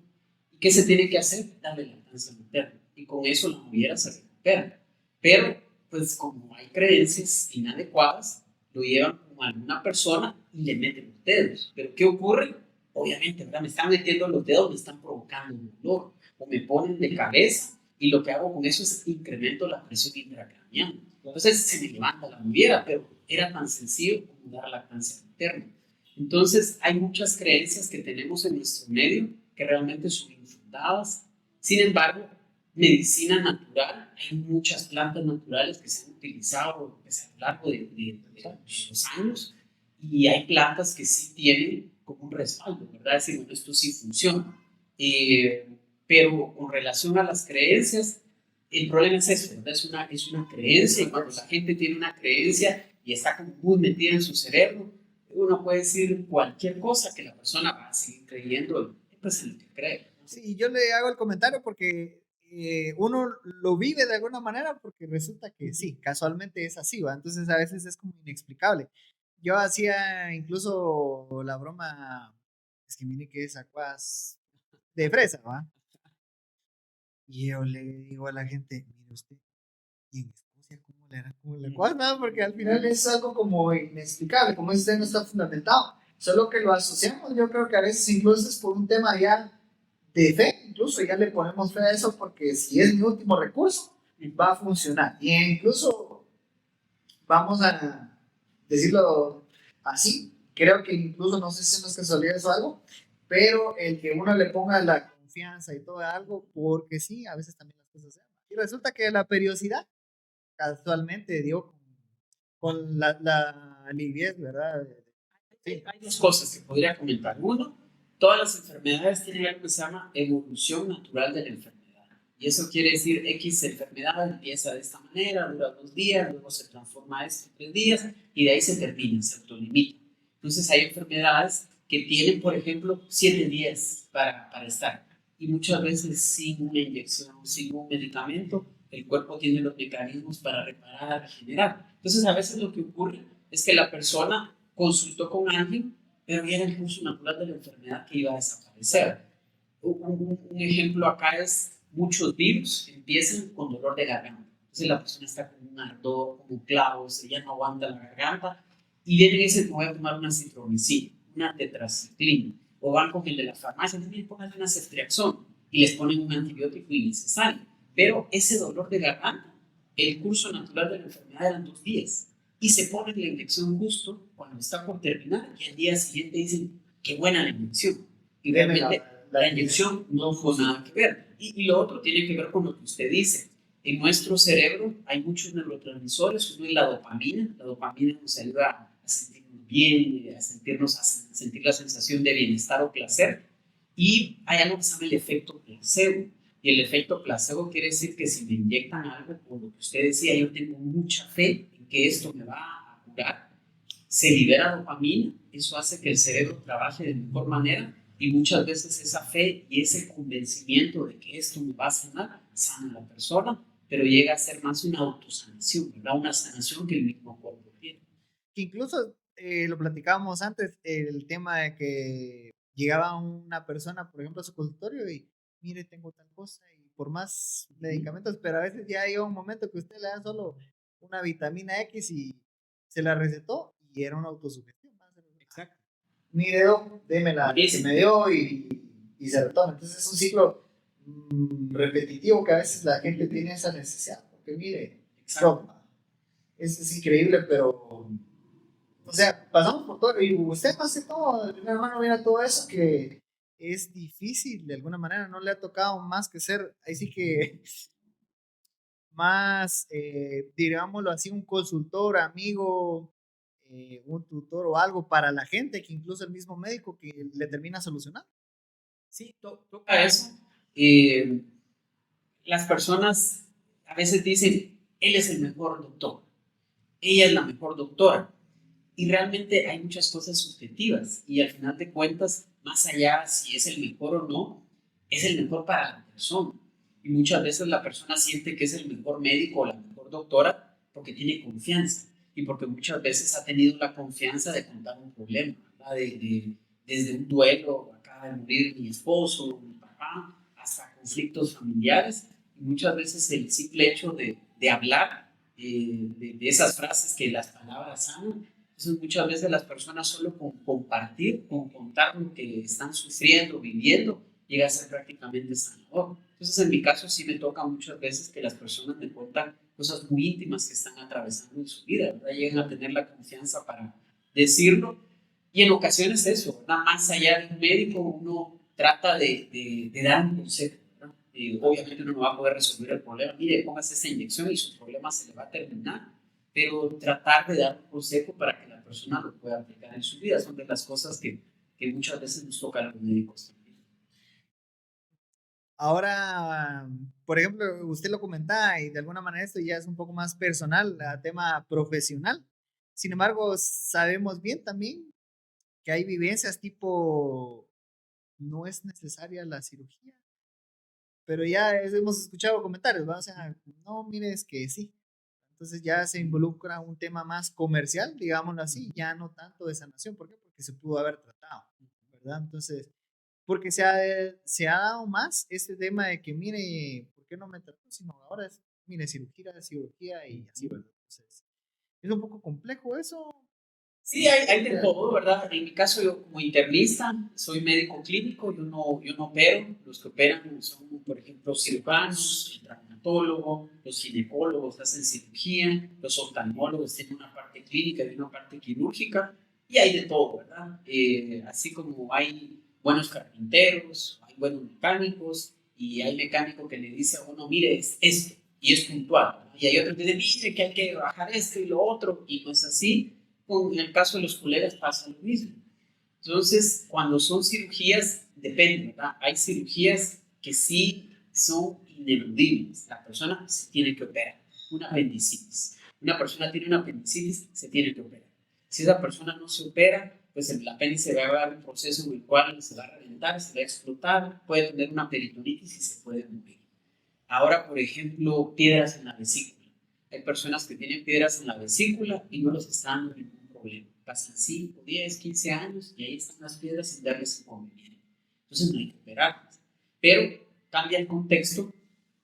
¿Y qué se tiene que hacer? Darle lactancia materna. Y con eso la mollera se recupera. Pero, pues como hay creencias inadecuadas, lo llevan con alguna persona y le meten los dedos. ¿Pero qué ocurre? Obviamente, ¿verdad? Me están metiendo los dedos, me están provocando un dolor, o me ponen de cabeza, y lo que hago con eso es incremento la presión intracraneal. Entonces se me levanta la mollera, pero era tan sencillo como dar lactancia materna. Entonces hay muchas creencias que tenemos en nuestro medio que realmente son infundadas. Sin embargo, medicina natural, hay muchas plantas naturales que se han utilizado pues, a lo largo de los años y hay plantas que sí tienen como un respaldo, ¿verdad? Decir, bueno, esto sí funciona. Pero con relación a las creencias, el problema es eso, ¿verdad? Es una creencia y cuando la gente tiene una creencia y está como muy metida en su cerebro, uno puede decir cualquier cosa que la persona va a seguir creyendo, pues en lo que cree. Sí, yo le hago el comentario porque uno lo vive de alguna manera porque resulta que sí, casualmente es así, ¿va? Entonces a veces es como inexplicable. Yo hacía incluso la broma, es que mire que es aguas de fresa, ¿va? Y yo le digo a la gente, mire usted, ¿y en Escocia cómo le hará con la aguas? No, porque al final es algo como inexplicable, como usted no está fundamentado. Solo que lo asociamos, yo creo que a veces incluso es por un tema ya de fe, incluso ya le ponemos fe a eso porque si es mi último recurso, va a funcionar. Y incluso, vamos a decirlo así, creo que incluso, no sé si no es casualidad o algo, pero el que uno le ponga la confianza y todo algo, porque sí, a veces también las cosas se dan. Y resulta que la periodicidad casualmente dio con la liviez, ¿verdad? Sí. Hay dos cosas que podría comentar. Uno, todas las enfermedades tienen algo que se llama evolución natural de la enfermedad. Y eso quiere decir X enfermedad empieza de esta manera, dura 2 días, luego se transforma a esto en 3 días y de ahí se termina, se autolimita. Entonces hay enfermedades que tienen, por ejemplo, 7 días para estar. Y muchas veces sin una inyección, sin un medicamento, el cuerpo tiene los mecanismos para reparar, regenerar. Entonces a veces lo que ocurre es que la persona consultó con alguien, pero ya era el curso natural de la enfermedad que iba a desaparecer. Un ejemplo acá es muchos virus empiezan con dolor de garganta. Entonces la persona está con un ardor, como clavos, ella no aguanta la garganta y vienen y dicen, voy a tomar una citromicina, una tetraciclina, o van con el de la farmacia, también pongan una ceftriaxona, y les ponen un antibiótico innecesario. Pero ese dolor de garganta, el curso natural de la enfermedad eran 2 días, y se ponen la inyección justo cuando está por terminar, y al día siguiente dicen, qué buena la inyección. Y realmente la inyección no tuvo nada que ver. Y lo otro tiene que ver con lo que usted dice. En nuestro cerebro hay muchos neurotransmisores, uno es la dopamina. La dopamina nos ayuda a sentirnos bien, a sentir la sensación de bienestar o placer. Y hay algo que se llama el efecto placebo. Y el efecto placebo quiere decir que si me inyectan algo, como lo que usted decía, yo tengo mucha fe en que esto me va a curar, se libera dopamina, eso hace que el cerebro trabaje de mejor manera y muchas veces esa fe y ese convencimiento de que esto me va a sanar, sana a la persona, pero llega a ser más una autosanación, ¿verdad? Una sanación que el mismo cuerpo tiene. Que incluso lo platicábamos antes, el tema de que llegaba una persona, por ejemplo, a su consultorio y mire, tengo tal cosa y por más medicamentos, pero a veces ya llega un momento que usted le da solo una vitamina X y se la recetó y era una autosugestión. Exacto. Mire, deme la que me dio y se retoma. Entonces es un ciclo repetitivo que a veces la gente tiene esa necesidad. Porque mire, es increíble, pero o sea, pasamos por todo, y usted más que todo, mi hermano, mira todo eso que es difícil de alguna manera, no le ha tocado más que ser, ahí sí que más, digámoslo así, un consultor, amigo, un tutor o algo para la gente, que incluso el mismo médico que le termina solucionando. Sí, toca eso. Las personas a veces dicen, él es el mejor doctor, ella es la mejor doctora. Y realmente hay muchas cosas subjetivas y al final de cuentas, más allá si es el mejor o no, es el mejor para la persona. Y muchas veces la persona siente que es el mejor médico o la mejor doctora porque tiene confianza y porque muchas veces ha tenido la confianza de contar un problema, ¿verdad? Desde un duelo, acaba de morir mi esposo, mi papá, hasta conflictos familiares. Y muchas veces el simple hecho de hablar de esas frases que las palabras sanan. Entonces muchas veces las personas solo con compartir, con contar lo que están sufriendo, viviendo, llega a ser prácticamente sanador. Entonces en mi caso sí me toca muchas veces que las personas me cuentan cosas muy íntimas que están atravesando en su vida, ¿verdad? Llegan a tener la confianza para decirlo y en ocasiones eso, ¿verdad? Más allá de un médico uno trata de dar un consejo, ¿verdad? Obviamente uno no va a poder resolver el problema, mire, póngase esa inyección y su problema se le va a terminar, pero tratar de dar un consejo para que la persona lo pueda aplicar en su vida son de las cosas que muchas veces nos toca a los médicos también. Ahora, por ejemplo, usted lo comentaba y de alguna manera esto ya es un poco más personal, a tema profesional. Sin embargo, sabemos bien también que hay vivencias tipo, no es necesaria la cirugía, pero ya hemos escuchado comentarios, ¿va? O sea, no, mire, es que sí. Entonces ya se involucra un tema más comercial, digámoslo así, ya no tanto de sanación. ¿Por qué? Porque se pudo haber tratado, ¿verdad? Entonces, porque se ha dado más este tema de que, mire, ¿por qué no me trató? Sino ahora es, mire, cirugía y así, ¿verdad? Entonces, es un poco complejo eso. Sí, hay de todo, ¿verdad? En mi caso, yo como internista, soy médico clínico, yo no opero. Los que operan son, por ejemplo, cirujanos, el traumatólogo, los ginecólogos hacen cirugía, los oftalmólogos tienen una parte clínica y una parte quirúrgica, y hay de todo, ¿verdad? Así como hay buenos carpinteros, hay buenos mecánicos, y hay mecánico que le dice a uno, mire, es esto, y es puntual, ¿verdad? Y hay otros que dicen, mire, que hay que bajar esto y lo otro, y no es así. En el caso de los colegas pasa lo mismo. Entonces, cuando son cirugías, depende, ¿verdad? Hay cirugías que sí son ineludibles. La persona se tiene que operar. Una apendicitis. Una persona tiene una apendicitis, se tiene que operar. Si esa persona no se opera, pues el apéndice va a haber un proceso en el cual se va a reventar, se va a explotar, puede tener una peritonitis y se puede morir. Ahora, por ejemplo, piedras en la vesícula. Hay personas que tienen piedras en la vesícula y no los están dando ningún problema. Pasan 5, 10, 15 años y ahí están las piedras sin darles inconveniente. Entonces no hay que operarlas. Pero cambia el contexto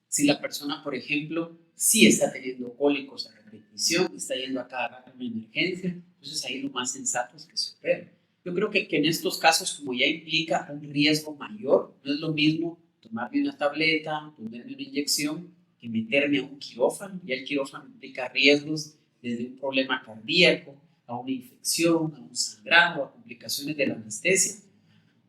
si la persona, por ejemplo, sí está teniendo cólicos de repetición, está yendo a cada rato a una emergencia, entonces ahí lo más sensato es que se opere. Yo creo que en estos casos, como ya implica un riesgo mayor, no es lo mismo tomarme una tableta, ponerme una inyección, que meterme a un quirófano. Ya el quirófano implica riesgos desde un problema cardíaco, a una infección, a un sangrado, a complicaciones de la anestesia.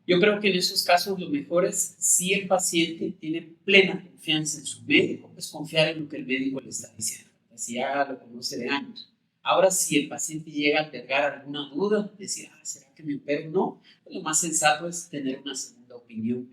Yo creo que en esos casos lo mejor es, si el paciente tiene plena confianza en su médico, pues confiar en lo que el médico le está diciendo, si ya lo conoce de años. Ahora, si el paciente llega a albergar alguna duda, decir, ¿será que me opero o no? Pues lo más sensato es tener una segunda opinión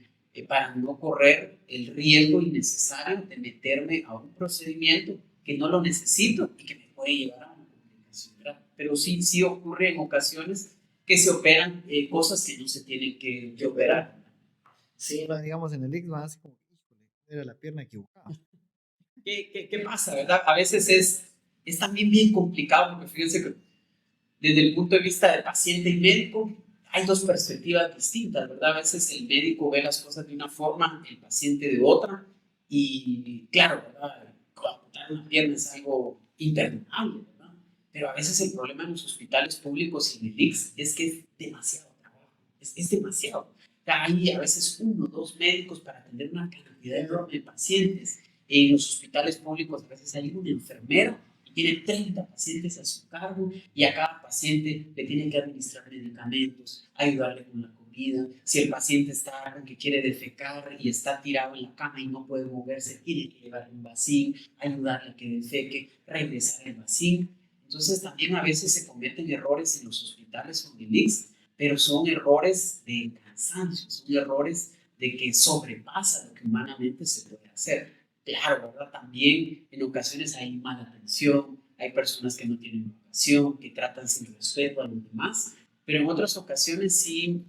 para no correr el riesgo innecesario de meterme a un procedimiento que no lo necesito y que me puede llevar a una complicación grave. Pero sí, sí ocurre en ocasiones que se operan cosas que no se tienen que operar. Sí, digamos en el ICMA, así como, híjole, era la pierna equivocada. ¿Qué pasa, verdad? A veces es también bien complicado, porque fíjense que desde el punto de vista del paciente y médico, hay dos perspectivas distintas, ¿verdad? A veces el médico ve las cosas de una forma, el paciente de otra, y claro, ¿verdad? Amputar una pierna es algo imperdonable, ¿verdad? Pero a veces el problema en los hospitales públicos y en el ICS es que es demasiado trabajo, es demasiado. O sea, hay a veces uno o dos médicos para atender una cantidad enorme de pacientes. En los hospitales públicos a veces hay una enfermera y tiene 30 pacientes a su cargo y a cada paciente le tienen que administrar medicamentos, ayudarle con la comida. Si el paciente está con que quiere defecar y está tirado en la cama y no puede moverse, tiene que llevarle un vacín, ayudarle a que defeque, regresar el vacín. Entonces también a veces se cometen errores en los hospitales o en el ICS, pero son errores de cansancio, son errores de que sobrepasa lo que humanamente se puede hacer. Claro, ¿verdad? También en ocasiones hay mala atención, hay personas que no tienen vocación, que tratan sin respeto a los demás, pero en otras ocasiones sí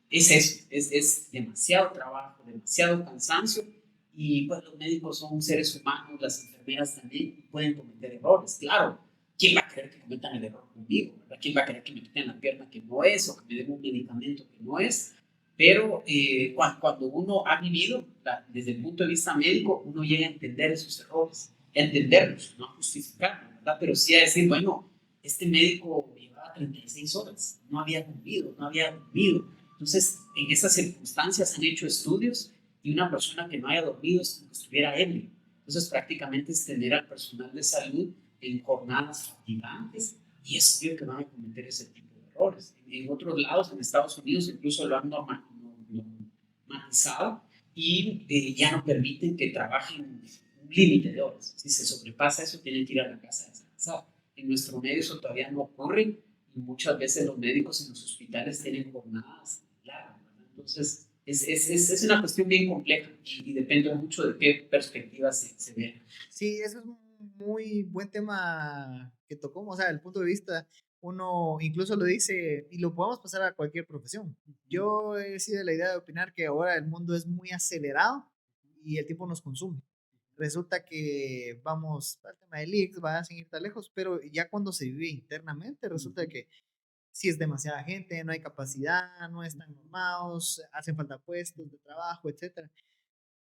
es eso, es demasiado trabajo, demasiado cansancio y pues los médicos son seres humanos, las enfermeras también pueden cometer errores, claro. ¿Quién va a querer que cometan el error conmigo? ¿Verdad? ¿Quién va a querer que me quiten la pierna que no es o que me den un medicamento que no es? Pero cuando uno ha vivido, desde el punto de vista médico, uno llega a entender esos errores, a entenderlos, no a justificarlos, ¿verdad? Pero sí a decir, bueno, este médico llevaba 36 horas, no había comido, no había dormido. Entonces, en esas circunstancias han hecho estudios y una persona que no haya dormido es como que estuviera ebrio. Entonces, prácticamente es tener al personal de salud en jornadas fatigantes y es obvio que van a cometer ese tipo de errores. En otros lados, en Estados Unidos, incluso lo han normalizado y ya no permiten que trabajen un límite de horas. Si se sobrepasa eso, tienen que ir a la casa descansar. En nuestro medio eso todavía no ocurre y muchas veces los médicos en los hospitales tienen jornadas largas. Entonces, es una cuestión bien compleja y depende mucho de qué perspectiva se vea. Sí, eso es un muy buen tema que tocó, o sea, el punto de vista, uno incluso lo dice y lo podemos pasar a cualquier profesión. Yo he sido de la idea de opinar que ahora el mundo es muy acelerado y el tiempo nos consume. Resulta que vamos al tema de leaks, va sin ir tan lejos, pero ya cuando se vive internamente, resulta que si es demasiada gente, no hay capacidad, no están normados, hacen falta puestos de trabajo, etcétera.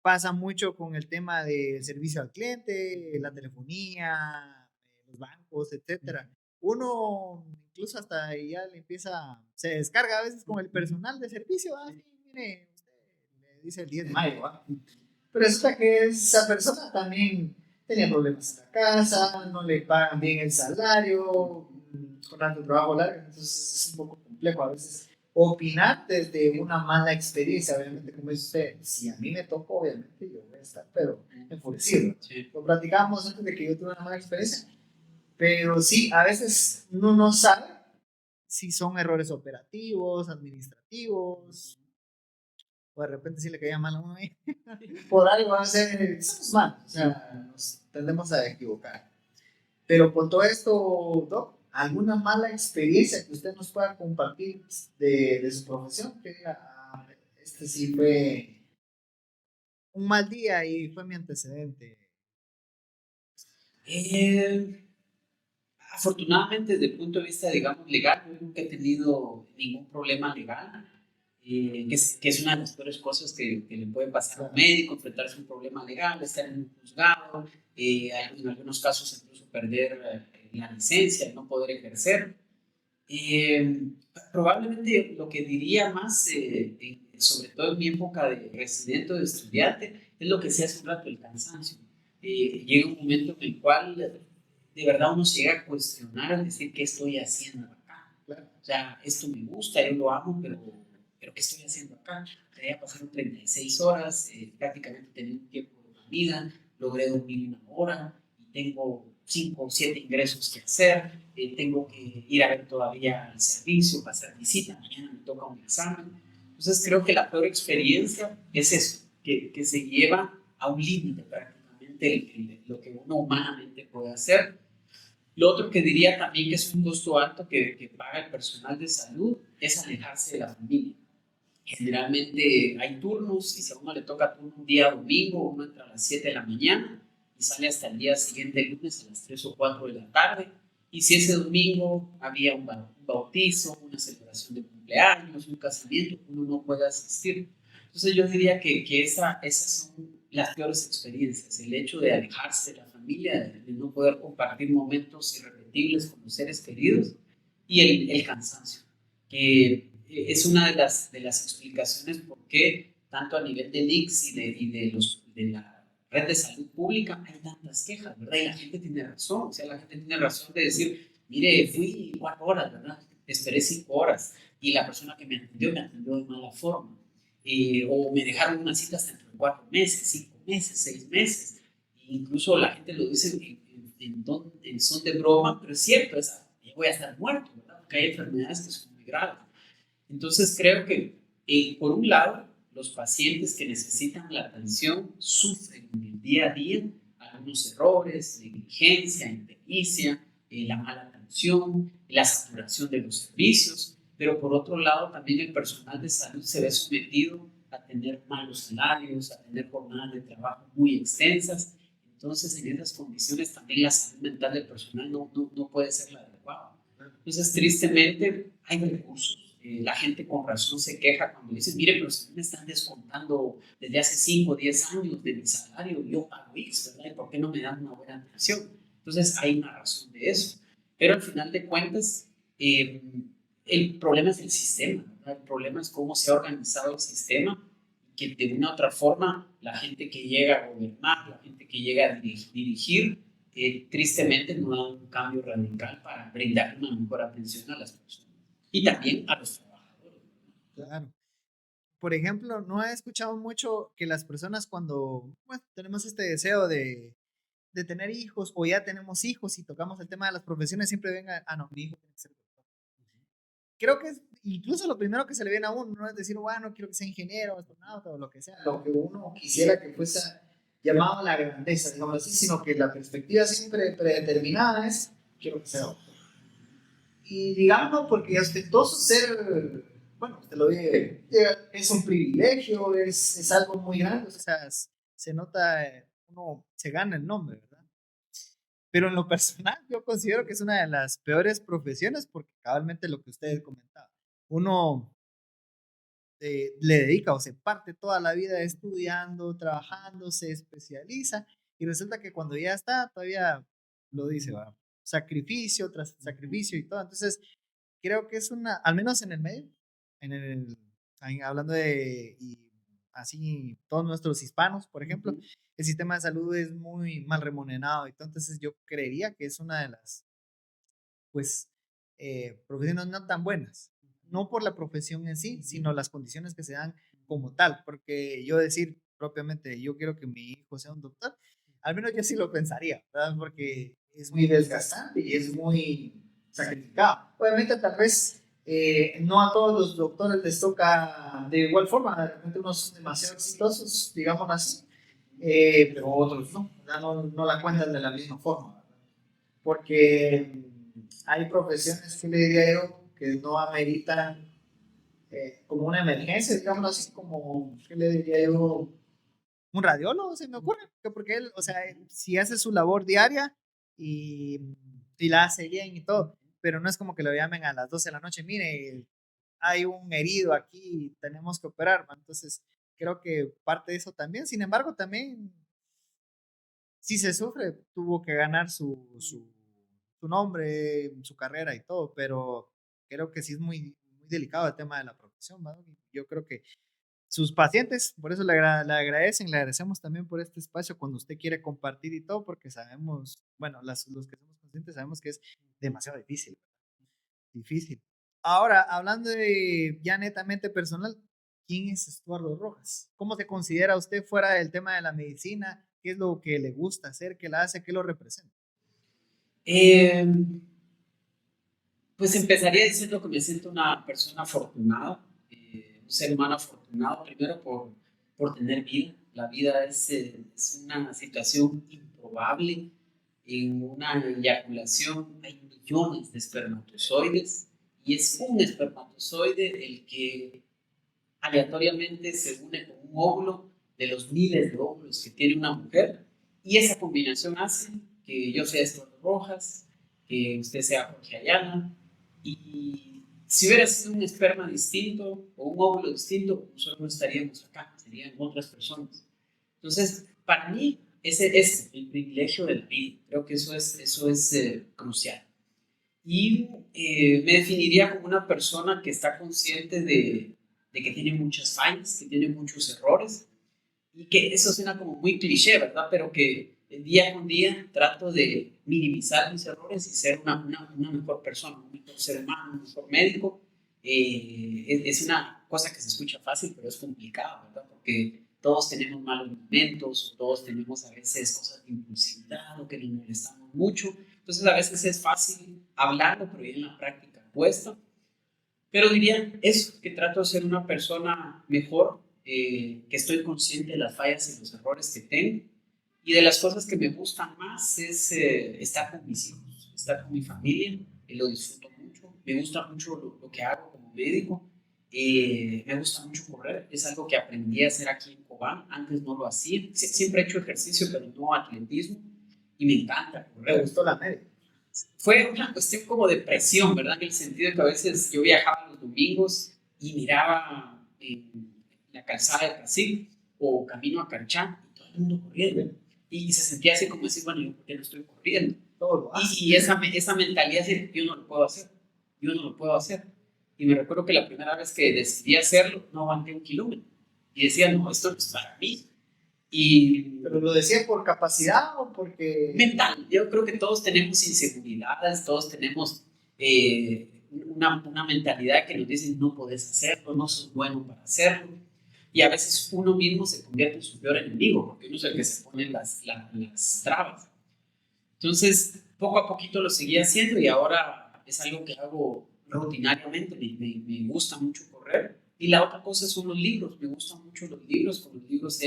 Pasa mucho con el tema del servicio al cliente, la telefonía, los bancos, etcétera. Uno incluso hasta ya le empieza, se descarga a veces con el personal de servicio, sí, mire, usted le dice el 10 de mayo, ¿va? Pero resulta que esa persona también tenía problemas en la casa, no le pagan bien el salario, con tanto trabajo largo, entonces es un poco complejo a veces opinar desde una mala experiencia, obviamente, como dice usted, si a mí me toca, obviamente yo voy a estar, pero enfurecido. Sí. Lo platicábamos antes de que yo tuve una mala experiencia, pero sí, a veces uno no sabe si son errores operativos, administrativos, o de repente si le caía mal a uno ahí. Por algo a veces somos malos, o sea, nos tendemos a equivocar. Pero por todo esto, Doc, ¿alguna mala experiencia que usted nos pueda compartir de su profesión? Que diga, este sí fue un mal día y fue mi antecedente. Afortunadamente, desde el punto de vista, digamos, legal, yo nunca he tenido ningún problema legal, que es una de las peores cosas que le puede pasar a un médico, enfrentarse a un problema legal, estar en un juzgado, jubilado, en algunos casos incluso perder la licencia, no poder ejercer. Eh, Probablemente lo que diría más, sobre todo en mi época de residente o de estudiante, es lo que se hace un rato, el cansancio. Llega un momento en el cual de verdad uno se llega a cuestionar, al decir, ¿qué estoy haciendo acá? O sea, esto me gusta, yo lo amo, pero ¿qué estoy haciendo acá? O sea, ya pasaron 36 horas, prácticamente tenía un tiempo de vida, logré dormir 1 hora y tengo 5 o 7 ingresos que hacer, tengo que ir a ver todavía al servicio, pasar visita, mañana me toca un examen. Entonces creo que la peor experiencia es eso, que se lleva a un límite prácticamente lo que uno humanamente puede hacer. Lo otro que diría también que es un costo alto que paga el personal de salud es alejarse de la familia. Generalmente hay turnos y si a uno le toca turno un día domingo, uno entra a las 7 de la mañana y sale hasta el día siguiente, lunes, a las 3 o 4 de la tarde. Y si ese domingo había un bautizo, una celebración de cumpleaños, un casamiento, uno no puede asistir. Entonces yo diría que esas son las peores experiencias, el hecho de alejarse de la familia, de no poder compartir momentos irrepetibles con los seres queridos y el cansancio, que es una de las explicaciones por qué tanto a nivel del ICS y de la red de salud pública hay tantas quejas, ¿verdad? Y la gente tiene razón, o sea, la gente tiene razón de decir, mire, fui 4 horas, ¿verdad? Esperé 5 horas y la persona que me atendió de mala forma. O me dejaron una cita hasta dentro de 4 meses, 5 meses, 6 meses. E incluso la gente lo dice en son de broma, pero es cierto, voy a estar muerto, ¿verdad? Porque hay enfermedades que son muy graves. Entonces creo que, por un lado, los pacientes que necesitan la atención sufren en el día a día algunos errores, negligencia, impericia, la mala atención, la saturación de los servicios, pero por otro lado también el personal de salud se ve sometido a tener malos salarios, a tener jornadas de trabajo muy extensas. Entonces, en esas condiciones también la salud mental del personal no puede ser la adecuada. Entonces, tristemente, hay recursos. La gente con razón se queja cuando dice, mire, pero si me están descontando desde hace 5 o 10 años de mi salario, yo pago X, ¿verdad? ¿Y por qué no me dan una buena atención? Entonces, hay una razón de eso. Pero al final de cuentas, eh, el problema es el sistema, ¿verdad? El problema es cómo se ha organizado el sistema, que de una u otra forma la gente que llega a gobernar, la gente que llega a dirigir, tristemente no da un cambio radical para brindar una mejor atención a las personas y también a los trabajadores. Claro. Por ejemplo, no he escuchado mucho que las personas cuando bueno, tenemos este deseo de tener hijos o ya tenemos hijos y tocamos el tema de las profesiones, siempre venga, ah, no, mi hijo tiene que ser doctor. Creo que es incluso lo primero que se le viene a uno, no es decir, bueno, quiero que sea ingeniero, astronauta o lo que sea, lo que uno quisiera que fuese llamado a la grandeza, digamos así, sino que la perspectiva siempre predeterminada es, quiero que sea doctor. Y digamos, porque ostentoso ser, bueno, te lo digo, es un privilegio, es algo muy grande, o sea, se nota, uno se gana el nombre, ¿verdad? Pero en lo personal, yo considero que es una de las peores profesiones porque cabalmente lo que ustedes comentaban, uno le dedica o se parte toda la vida estudiando, trabajando, se especializa y resulta que cuando ya está, todavía lo dice, ¿va? Sacrificio tras sacrificio y todo. Entonces, creo que es una, al menos en el medio, en el, hablando de, y así, todos nuestros hispanos, por ejemplo, el sistema de salud es muy mal remunerado y todo, entonces yo creería que es una de las, pues, profesiones no tan buenas, no por la profesión en sí, sino las condiciones que se dan como tal, porque yo decir propiamente, yo quiero que mi hijo sea un doctor, al menos yo sí lo pensaría, ¿verdad? Porque es muy desgastante y es muy sacrificado. Obviamente tal vez no a todos los doctores les toca de igual forma, de repente unos son demasiado exitosos, digamos así, pero otros no, ¿verdad? No la cuentan de la misma forma, ¿verdad? Porque hay profesiones que le diría yo que no ameritan como una emergencia, digamos así, como, ¿qué le diría yo? Un radiólogo, se me ocurre, que porque él, o sea, si hace su labor diaria y la hace bien y todo, pero no es como que lo llamen a las 12 de la noche, mire, hay un herido aquí, tenemos que operar, ¿no? Entonces creo que parte de eso también, sin embargo, también sí se sufre, tuvo que ganar su nombre, su carrera y todo, pero creo que sí es muy, muy delicado el tema de la profesión, ¿no? Yo creo que sus pacientes, por eso le agradecen, le agradecemos también por este espacio cuando usted quiere compartir y todo, porque sabemos, bueno, los que somos conscientes sabemos que es demasiado difícil, difícil. Ahora, hablando de ya netamente personal, ¿quién es Estuardo Rojas? ¿Cómo se considera usted fuera del tema de la medicina? ¿Qué es lo que le gusta hacer? ¿Qué la hace? ¿Qué lo representa? Eh, pues empezaría diciendo que me siento una persona afortunada, un ser humano afortunado, primero por tener vida. La vida es una situación improbable. En una eyaculación hay millones de espermatozoides y es un espermatozoide el que aleatoriamente se une con un óvulo de los miles de óvulos que tiene una mujer y esa combinación hace que yo sea Estuardo Rojas, que usted sea Jorge Ayala y si hubiera sido un esperma distinto o un óvulo distinto, nosotros no estaríamos acá, serían otras personas. Entonces, para mí, ese es el privilegio de la vida. Creo que eso es crucial. Y me definiría como una persona que está consciente de que tiene muchas fallas, que tiene muchos errores, y que eso suena como muy cliché, ¿verdad? Pero que día con día trato de minimizar mis errores y ser una mejor persona, un mejor ser humano, un mejor médico. Es una cosa que se escucha fácil, pero es complicado, ¿verdad? Porque todos tenemos malos momentos, o todos tenemos a veces cosas de impulsividad o que nos molestamos mucho. Entonces a veces es fácil hablarlo, pero ya en la práctica cuesta. Pero diría eso, que trato de ser una persona mejor, que estoy consciente de las fallas y los errores que tengo. Y de las cosas que me gustan más es estar con mis hijos, estar con mi familia, lo disfruto mucho. Me gusta mucho lo que hago como médico. Me gusta mucho correr, es algo que aprendí a hacer aquí en Cobán. Antes no lo hacía. Siempre he hecho ejercicio, pero no atletismo. Y me encanta ¿Te correr. gustó la media? Fue una cuestión como de presión, ¿verdad? En el sentido de que a veces yo viajaba los domingos y miraba en la calzada de Brasil o camino a Canchán y todo el mundo corriendo. Y se sentía así como decir, bueno, ¿yo por qué no estoy corriendo? Todo lo hace. Y esa mentalidad de yo no lo puedo hacer, yo no lo puedo hacer. Y me recuerdo que la primera vez que decidí hacerlo, no aguanté un kilómetro. Y decía, no, esto no es para mí. Y ¿Pero lo decía por capacidad o porque...? mental. Yo creo que todos tenemos inseguridades, todos tenemos una mentalidad que nos dice no puedes hacerlo, no sos bueno para hacerlo. Y a veces uno mismo se convierte en su peor enemigo, porque uno es el que se pone las trabas. Entonces, poco a poquito lo seguí haciendo y ahora es algo que hago rutinariamente. Me gusta mucho correr. Y la otra cosa son los libros. Me gustan mucho los libros. Con los libros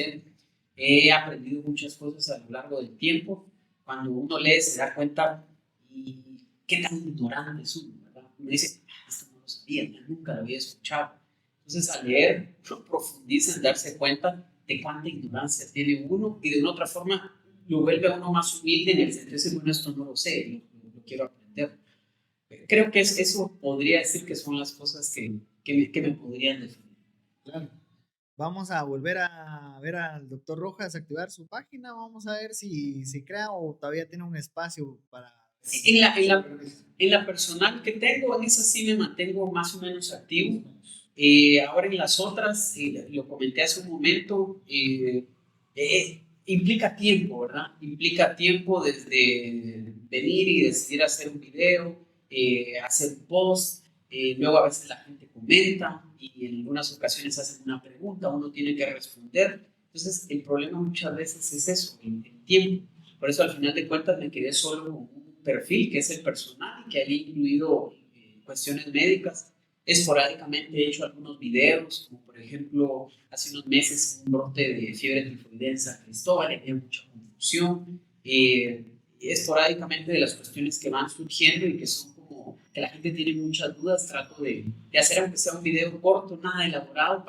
he aprendido muchas cosas a lo largo del tiempo. Cuando uno lee se da cuenta y qué tan ignorante es uno, ¿verdad? Uno dice, ah, esto no lo sabía, ya nunca lo había escuchado. Entonces, al leer, uno profundiza en darse cuenta de cuánta ignorancia tiene uno y de una otra forma lo vuelve a uno más humilde en el sentido de decir, bueno, esto no lo sé, lo quiero aprender. Creo que eso podría decir que son las cosas que me podrían definir. Claro. Vamos a volver a ver al doctor Rojas, activar su página. Vamos a ver si crea o todavía tiene un espacio para... En la personal que tengo, en esa sí me mantengo más o menos activo. Ahora en las otras, lo comenté hace un momento, implica tiempo, ¿verdad? Implica tiempo desde venir y decidir hacer un video, hacer un post, luego a veces la gente comenta y en algunas ocasiones hacen una pregunta, uno tiene que responder. Entonces, el problema muchas veces es eso, el tiempo. Por eso al final de cuentas me quedé solo con un perfil que es el personal y que había incluido cuestiones médicas. Esporádicamente he hecho algunos videos, como por ejemplo hace unos meses un brote de fiebre tifoidea en San Cristóbal, había mucha confusión. Esporádicamente de las cuestiones que van surgiendo y que son como que la gente tiene muchas dudas, trato de hacer aunque sea un video corto, nada elaborado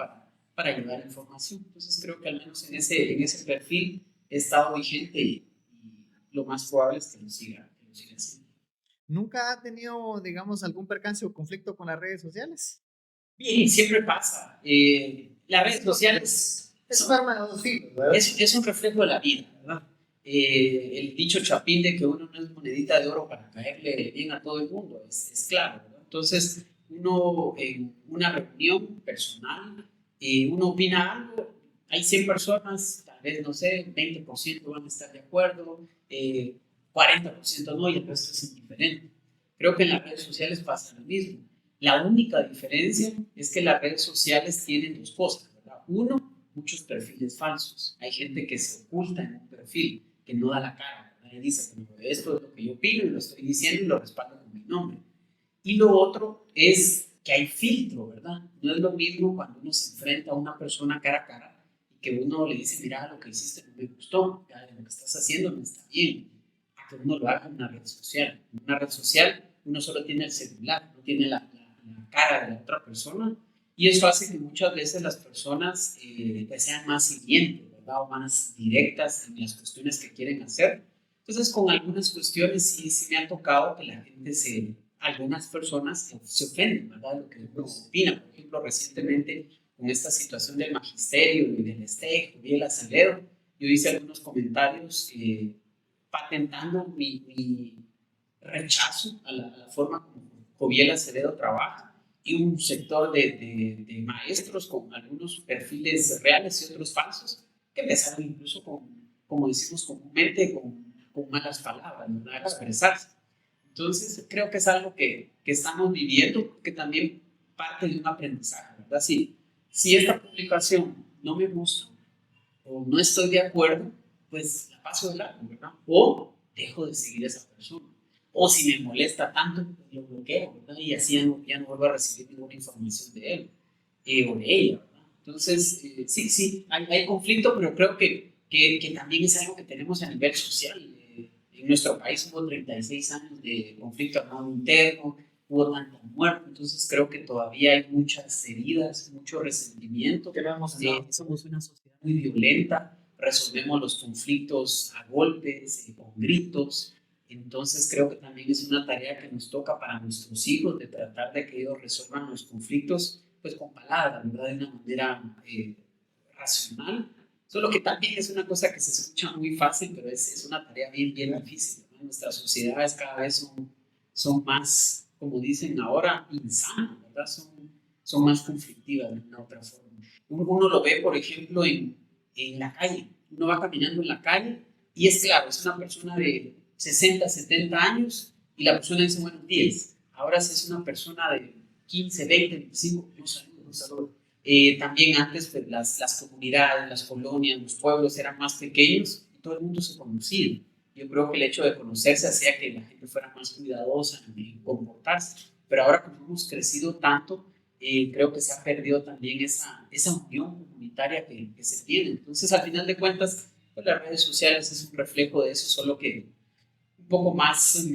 para llevar información. Entonces creo que al menos en ese perfil he estado vigente y lo más probable es que lo siga haciendo. ¿Nunca ha tenido, digamos, algún percance o conflicto con las redes sociales? Bien, siempre pasa. Las redes sociales Es un arma de dos filos, ¿verdad? es un reflejo de la vida, ¿verdad? El dicho chapín de que uno no es monedita de oro para caerle bien a todo el mundo, es claro, ¿verdad? Entonces, uno en una reunión personal, uno opina algo, hay 100 personas, tal vez, no sé, 20% van a estar de acuerdo, 40% no, y el resto es indiferente. Creo que en las redes sociales pasa lo mismo. La única diferencia es que las redes sociales tienen dos cosas, ¿verdad? Uno, muchos perfiles falsos. Hay gente que se oculta en un perfil, que no da la cara, ¿verdad? Y dice, como, esto es lo que yo opino y lo estoy diciendo y lo respaldo con mi nombre. Y lo otro es que hay filtro, ¿verdad? No es lo mismo cuando uno se enfrenta a una persona cara a cara y que uno le dice, mira, lo que hiciste no me gustó, ya, lo que estás haciendo no está bien, a que uno lo haga en una red social. En una red social uno solo tiene el celular, no tiene la cara de la otra persona, y eso hace que muchas veces las personas pues sean más hirientes, ¿verdad? O más directas en las cuestiones que quieren hacer. Entonces, con algunas cuestiones sí me ha tocado que la gente algunas personas se ofenden, ¿verdad? Lo que uno opina. Por ejemplo, recientemente con esta situación del magisterio y del Esteg, Joviel Acevedo, yo hice algunos comentarios patentando mi rechazo a la forma como Joviel Acevedo trabaja y un sector de maestros con algunos perfiles reales y otros falsos que empezaron incluso como decimos comúnmente, con malas palabras, ¿no? A expresarse. Entonces, creo que es algo que estamos viviendo, que también parte de un aprendizaje, ¿verdad? Si esta publicación no me gusta o no estoy de acuerdo, pues la paso de largo, ¿verdad? O dejo de seguir a esa persona. O si me molesta tanto, pues lo bloqueo, ¿verdad? Y así ya no vuelvo a recibir ninguna información de él o de ella, ¿verdad? Entonces, sí, hay conflicto, pero creo que también es algo que tenemos a nivel social. En nuestro país hubo 36 años de conflicto armado interno, hubo tanta muerte, entonces creo que todavía hay muchas heridas, mucho resentimiento. Somos una sociedad muy violenta, resolvemos los conflictos a golpes, con gritos, entonces creo que también es una tarea que nos toca para nuestros hijos, de tratar de que ellos resuelvan los conflictos pues con palabras, ¿verdad? De una manera racional. Solo que también es una cosa que se escucha muy fácil, pero es una tarea bien difícil, ¿no? Nuestras sociedades cada vez son más, como dicen ahora, insanas, ¿verdad? Son más conflictivas de una otra forma. Uno lo ve, por ejemplo, en la calle. Uno va caminando en la calle y es claro, es una persona de 60, 70 años y la persona dice buenos días. Ahora si es una persona de 15, 20, 25, no saludo, no saludo. También antes pues, las comunidades, las colonias, los pueblos eran más pequeños y todo el mundo se conocía. Yo creo que el hecho de conocerse hacía que la gente fuera más cuidadosa en comportarse. Pero ahora como hemos crecido tanto, creo que se ha perdido también esa unión comunitaria que se tiene. Entonces, al final de cuentas, pues, las redes sociales es un reflejo de eso, solo que un poco más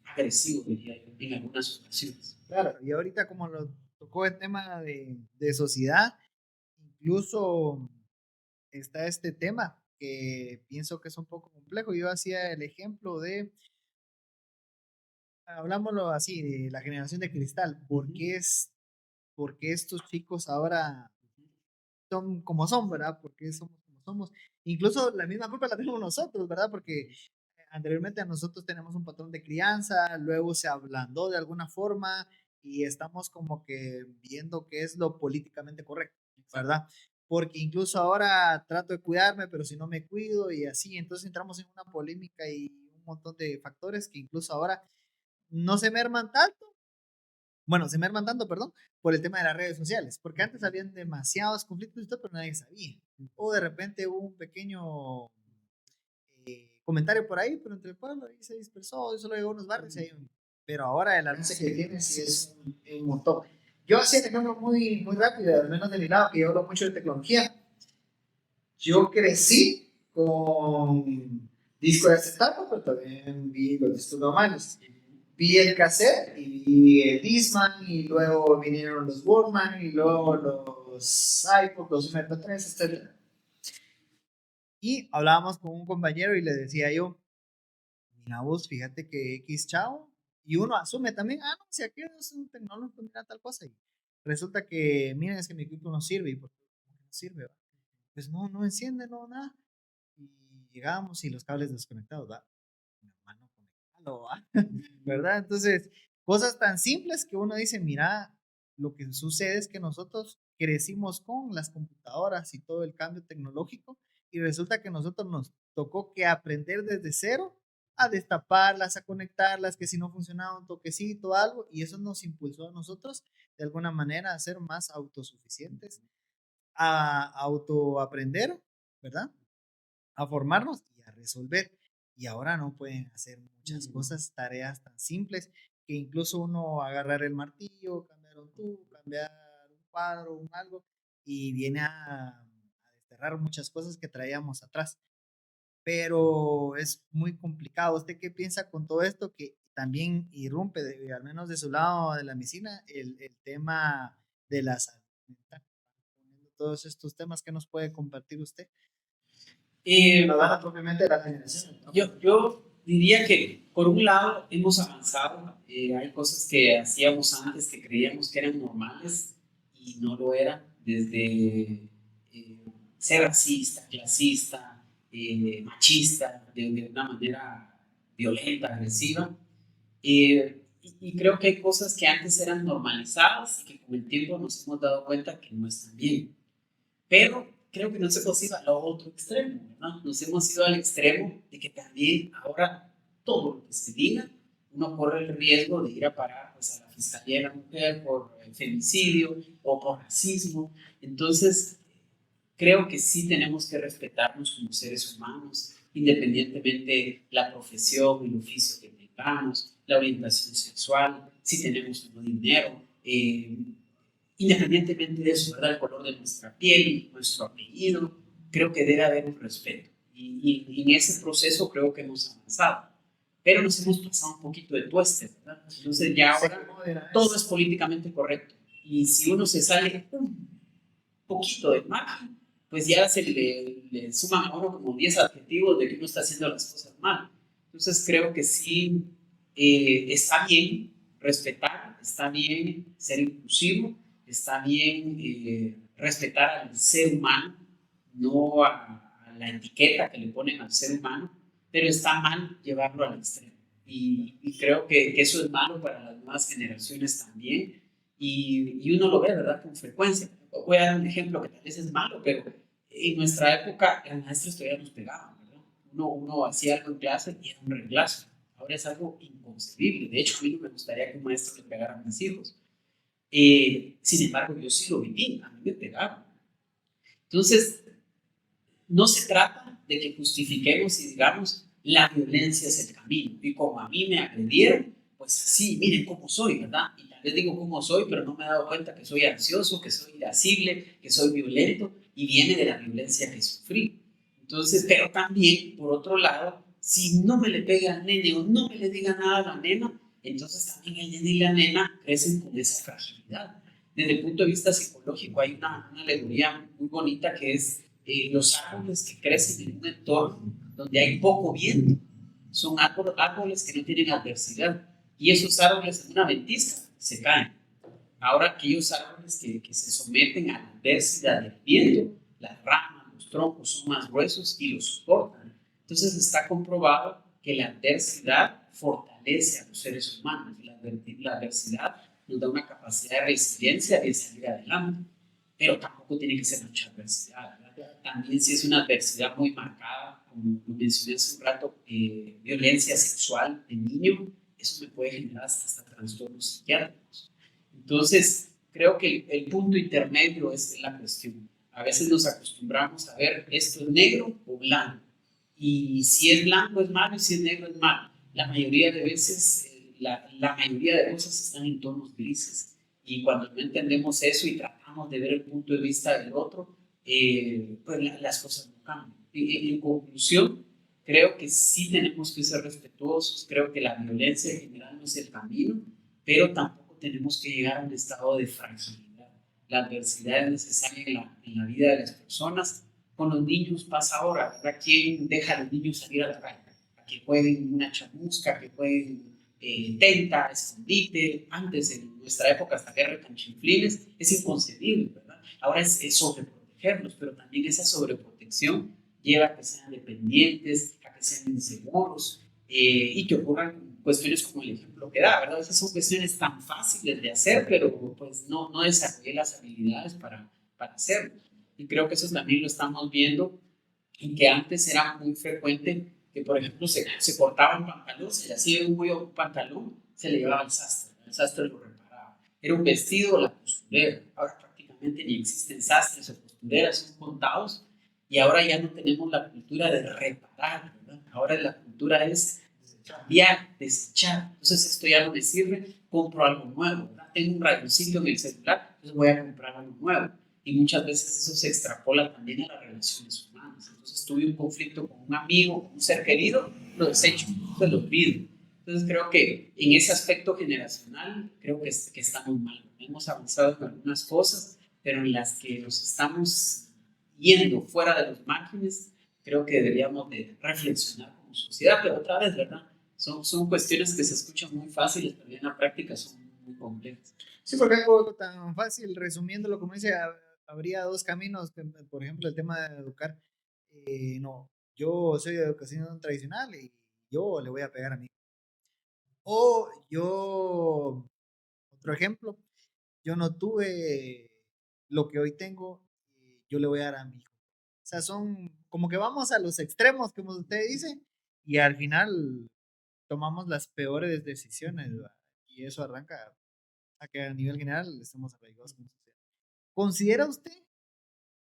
agresivo, diría yo, en algunas ocasiones. Claro, y ahorita como lo tocó el tema de sociedad, incluso está este tema que pienso que es un poco complejo. Yo hacía el ejemplo de, hablámoslo así, de la generación de cristal. ¿Por qué estos chicos ahora son como son, ¿verdad? ¿Por qué somos como somos? Incluso la misma culpa la tenemos nosotros, ¿verdad? Porque anteriormente nosotros tenemos un patrón de crianza, luego se ablandó de alguna forma y estamos como que viendo qué es lo políticamente correcto, ¿verdad? Porque incluso ahora trato de cuidarme, pero si no me cuido y así, entonces entramos en una polémica y un montón de factores que incluso ahora no se merman tanto, bueno, se merman tanto, perdón, por el tema de las redes sociales, porque antes habían demasiados conflictos y todo, pero nadie sabía. O de repente hubo un pequeño comentario por ahí, pero entre el pueblo ahí se dispersó, y solo llegó a unos barrios ahí. Pero ahora el alcance que tiene sí es un montón. Yo hacía un ejemplo muy rápido, al menos de mi lado, que yo hablo mucho de tecnología. Yo crecí con disco de acetato, pero también vi los discos normales. Vi el cassette y vi el Discman y luego vinieron los Walkman y luego los iPod, los MP3, etc. Y hablábamos con un compañero y le decía yo, mira vos, fíjate que X chao, y uno asume también, no, si aquí es un tecnólogo, mira tal cosa, y resulta que, miren, es que mi equipo no sirve, y por qué no sirve, ¿va? Pues no enciende, no, nada. llegábamos y los cables desconectados, ¿va? Mi hermano, conectalo, ¿va? ¿Verdad? Entonces, cosas tan simples que uno dice, mira, lo que sucede es que nosotros crecimos con las computadoras y todo el cambio tecnológico y resulta que nosotros nos tocó que aprender desde cero a destaparlas, a conectarlas, que si no funcionaba un toquecito, algo, y eso nos impulsó a nosotros de alguna manera a ser más autosuficientes, a autoaprender, ¿verdad? A formarnos y a resolver. Y ahora no pueden hacer muchas cosas, tareas tan simples, que incluso uno agarrar el martillo, cambiar un tubo, cambiar un cuadro, un algo, y viene a desterrar muchas cosas que traíamos atrás. Pero es muy complicado. ¿Usted qué piensa con todo esto que también irrumpe, al menos de su lado de la medicina, el tema de la salud mental? Todos estos temas que nos puede compartir usted. Hablando propiamente de la generación, ¿no? Yo diría que, por un lado, hemos avanzado. Hay cosas que hacíamos antes que creíamos que eran normales y no lo eran, desde ser racista, clasista, machista, de una manera violenta, agresiva. Y creo que hay cosas que antes eran normalizadas y que con el tiempo nos hemos dado cuenta que no están bien. Pero creo que nos hemos ido al otro extremo, ¿no? Nos hemos ido al extremo de que también ahora todo lo que se diga, uno corre el riesgo de ir a parar pues, a la Fiscalía de la Mujer por femicidio o por racismo. Entonces, creo que sí tenemos que respetarnos como seres humanos, independientemente la profesión, el oficio que tengamos, la orientación sexual, si tenemos o no dinero. Independientemente de eso, ¿verdad? El color de nuestra piel, nuestro apellido, creo que debe haber un respeto. Y en ese proceso creo que hemos avanzado. Pero nos hemos pasado un poquito de tueste, ¿verdad? Entonces ya ahora todo es políticamente correcto. Y si uno se sale un poquito del margen, pues ya le suman a uno como 10 adjetivos de que uno está haciendo las cosas mal. Entonces creo que sí está bien respetar, está bien ser inclusivo, está bien respetar al ser humano, no a la etiqueta que le ponen al ser humano, pero está mal llevarlo al extremo. Y creo que eso es malo para las nuevas generaciones también. Y uno lo ve, ¿verdad? Con frecuencia. Voy a dar un ejemplo que tal vez es malo, pero en nuestra época las maestras todavía nos pegaban, ¿verdad? Uno hacía algo en clase y era un reemplazo. Ahora es algo inconcebible. De hecho, a mí no me gustaría que un maestro le pegara a mis hijos. Sin embargo, yo sí lo viví, a mí me pegaban. Entonces, no se trata de que justifiquemos y digamos la violencia es el camino. Y como a mí me agredieron, pues así, miren cómo soy, ¿verdad? Y tal vez digo cómo soy, pero no me he dado cuenta que soy ansioso, que soy irascible, que soy violento, y viene de la violencia que sufrí. Entonces, pero también, por otro lado, si no me le pega al nene o no me le diga nada a la nena, entonces también el nene y la nena crecen con esa fragilidad. Desde el punto de vista psicológico hay una alegoría muy bonita que es los árboles que crecen en un entorno donde hay poco viento son árboles que no tienen adversidad y esos árboles en una ventisca se caen. Ahora aquellos árboles que se someten a la adversidad del viento, las ramas, los troncos son más gruesos y los soportan. Entonces está comprobado que la adversidad fortalece a los seres humanos. La adversidad nos da una capacidad de resiliencia y de salir adelante, pero tampoco tiene que ser mucha adversidad, ¿verdad? También si es una adversidad muy marcada, como mencioné hace un rato, violencia sexual de niño, eso me puede generar hasta trastornos psiquiátricos. Entonces, creo que el punto intermedio es la cuestión. A veces nos acostumbramos a ver esto es negro o blanco. Y si es blanco es malo y si es negro es malo. La mayoría de veces, la mayoría de cosas están en tonos grises. Y cuando no entendemos eso y tratamos de ver el punto de vista del otro, pues las cosas no cambian. En conclusión, creo que sí tenemos que ser respetuosos. Creo que la violencia en general no es el camino, pero tampoco tenemos que llegar a un estado de fragilidad. La adversidad es necesaria en la vida de las personas. Con los niños pasa ahora, ¿verdad? ¿Quién deja a los niños salir a la calle? A que jueguen una chamusca, que jueguen tenta, escondite. Antes, en nuestra época, hasta guerra de canchinflines, es inconcebible, ¿verdad? Ahora es sobreprotegerlos, pero también esa sobreprotección lleva a que sean dependientes, a que sean inseguros y que ocurran cuestiones como el ejemplo que da, ¿verdad? Esas son cuestiones tan fáciles de hacer, pero pues no desarrollé las habilidades para hacerlo. Y creo que eso también lo estamos viendo, en que antes era muy frecuente que, por ejemplo, se cortaba un pantalón, se le hacía un hoyo a un pantalón, se le llevaba al sastre, el sastre lo reparaba. Era un vestido, la costurera. Ahora prácticamente ni existen sastres o costureras, son contados, y ahora ya no tenemos la cultura de reparar, ¿verdad? Ahora la cultura es cambiar, desechar. Entonces esto ya no me sirve, compro algo nuevo, ¿verdad? Tengo un ratoncito en el celular, entonces voy a comprar algo nuevo. Y muchas veces eso se extrapola también a las relaciones humanas. Entonces tuve un conflicto con un amigo, con un ser querido, lo desecho, se lo olvido. Entonces creo que en ese aspecto generacional, creo que estamos mal. Hemos avanzado en algunas cosas, pero en las que nos estamos yendo fuera de los márgenes, creo que deberíamos de reflexionar como sociedad, pero otra vez, ¿verdad? Son cuestiones que se escuchan muy fáciles, pero en la práctica son muy complejas. Sí, porque algo tan fácil, resumiéndolo, como dice, habría dos caminos, por ejemplo, el tema de educar. No, yo soy de educación tradicional y yo le voy a pegar a mí. O yo, otro ejemplo, yo no tuve lo que hoy tengo y yo le voy a dar a mi hijo. O sea, son como que vamos a los extremos, como usted dice, y al final tomamos las peores decisiones, ¿verdad? Y eso arranca a que a nivel general estamos arraigados como sociedad. ¿Considera usted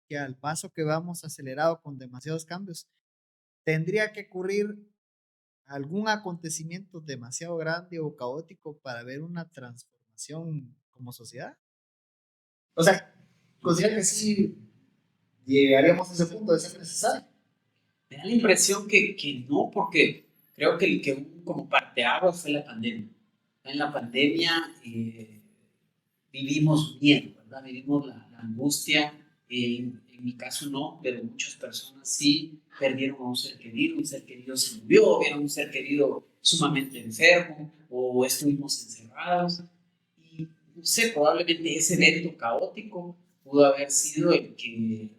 que al paso que vamos acelerado con demasiados cambios, tendría que ocurrir algún acontecimiento demasiado grande o caótico para ver una transformación como sociedad? O sea, considera que sí llegaríamos a ese punto de ser necesario. Me da la impresión que no, porque creo que como parteaguas fue la pandemia. En la pandemia vivimos miedo, ¿verdad? Vivimos la angustia. En mi caso no, pero muchas personas sí perdieron a un ser querido se murió, vieron un ser querido sumamente enfermo o estuvimos encerrados. Y no sé, probablemente ese evento caótico pudo haber sido el que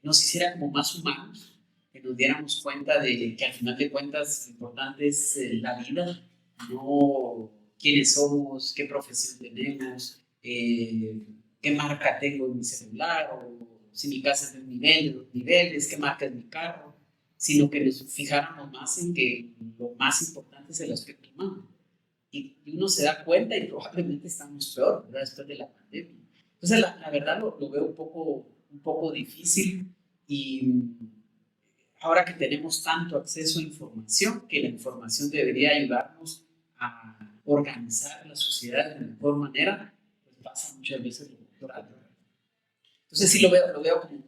nos hiciera como más humanos, que nos diéramos cuenta de que al final de cuentas lo importante es la vida, no quiénes somos, qué profesión tenemos, qué marca tengo en mi celular, o si mi casa es de un nivel, de dos niveles, qué marca es mi carro, sino que nos fijáramos más en que lo más importante es el aspecto humano. Y uno se da cuenta y probablemente estamos peor, ¿verdad? Después de la pandemia. Entonces, la verdad lo veo un poco difícil y ahora que tenemos tanto acceso a información, que la información debería ayudarnos a organizar la sociedad de mejor manera, pues pasa muchas veces lo contrario. Entonces sí lo veo como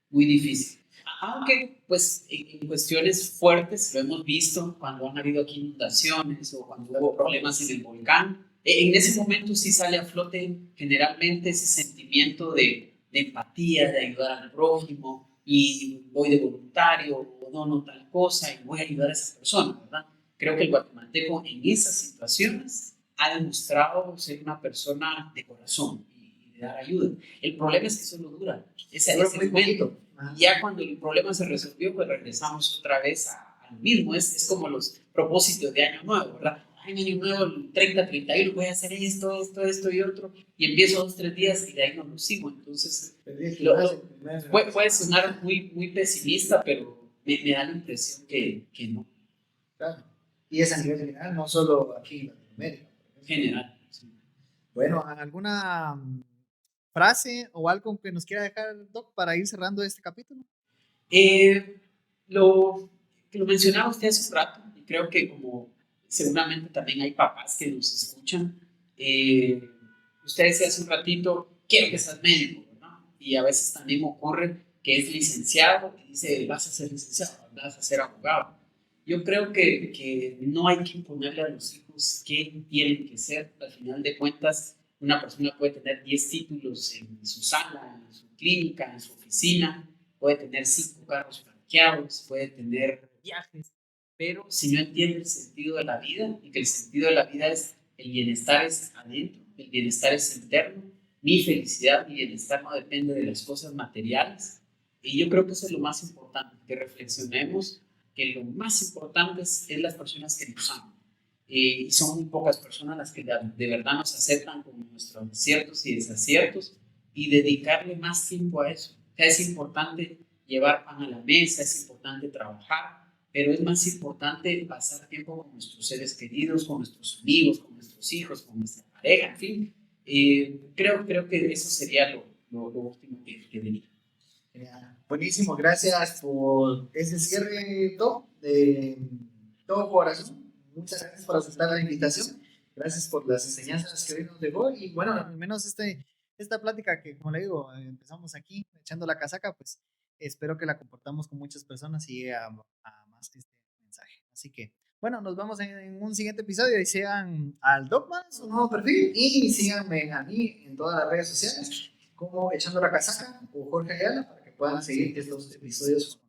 muy difícil. Aunque, pues, en cuestiones fuertes, lo hemos visto cuando han habido aquí inundaciones o cuando hubo problemas en el volcán, en ese momento sí sale a flote generalmente ese sentimiento de empatía, de ayudar al prójimo, y voy de voluntario o dono tal cosa y voy a ayudar a esa persona, ¿verdad? Creo que el guatemalteco en esas situaciones ha demostrado ser una persona de corazón y de dar ayuda. El problema es que eso no dura, ese momento. Ya cuando el problema se resolvió, pues regresamos otra vez a lo mismo. Es como los propósitos de Año Nuevo, ¿verdad? En Año Nuevo, el 30, 31, voy a hacer esto y otro, y empiezo 2, 3 días y de ahí no lo sigo. Entonces, puede sonar muy pesimista, pero me da la impresión que no. Claro. Y es a nivel general, no solo aquí en Latinoamérica. General. Sí. Bueno, ¿alguna frase o algo que nos quiera dejar, Doc, para ir cerrando este capítulo? Eh, lo, lo mencionaba usted hace un rato, y creo que como seguramente también hay papás que nos escuchan, usted decía hace un ratito, quiero que seas médico, ¿no? Y a veces también ocurre que es licenciado y dice, vas a ser licenciado, vas a ser abogado. Yo creo que no hay que imponerle a los hijos qué tienen que ser. Al final de cuentas, una persona puede tener 10 títulos en su sala, en su clínica, en su oficina, puede tener 5 carros franqueados, puede tener viajes, pero si no entiende el sentido de la vida, y que el sentido de la vida es el bienestar es adentro, el bienestar es interno, mi felicidad, mi bienestar no depende de las cosas materiales, Y yo creo que eso es lo más importante, que reflexionemos que lo más importante es las personas que nos aman. Y son muy pocas personas las que de verdad nos aceptan con nuestros aciertos y desaciertos y dedicarle más tiempo a eso. O sea, es importante llevar pan a la mesa, es importante trabajar, pero es más importante pasar tiempo con nuestros seres queridos, con nuestros amigos, con nuestros hijos, con nuestra pareja, en fin. Creo que eso sería lo último que diría. Buenísimo, gracias por ese cierre, Doc, de todo corazón. Muchas gracias por aceptar la invitación. Gracias por las enseñanzas que hoy nos dejó. Y bueno, al menos esta plática que, como le digo, empezamos aquí echando la casaca, pues espero que la compartamos con muchas personas y llegue a más este mensaje. Así que, bueno, nos vemos en un siguiente episodio y sigan al Dogma, su nuevo perfil, y síganme a mí en todas las redes sociales como Echando la Casaca o Jorge Ayala para que puedan seguir estos episodios.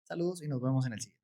Saludos y nos vemos en el siguiente.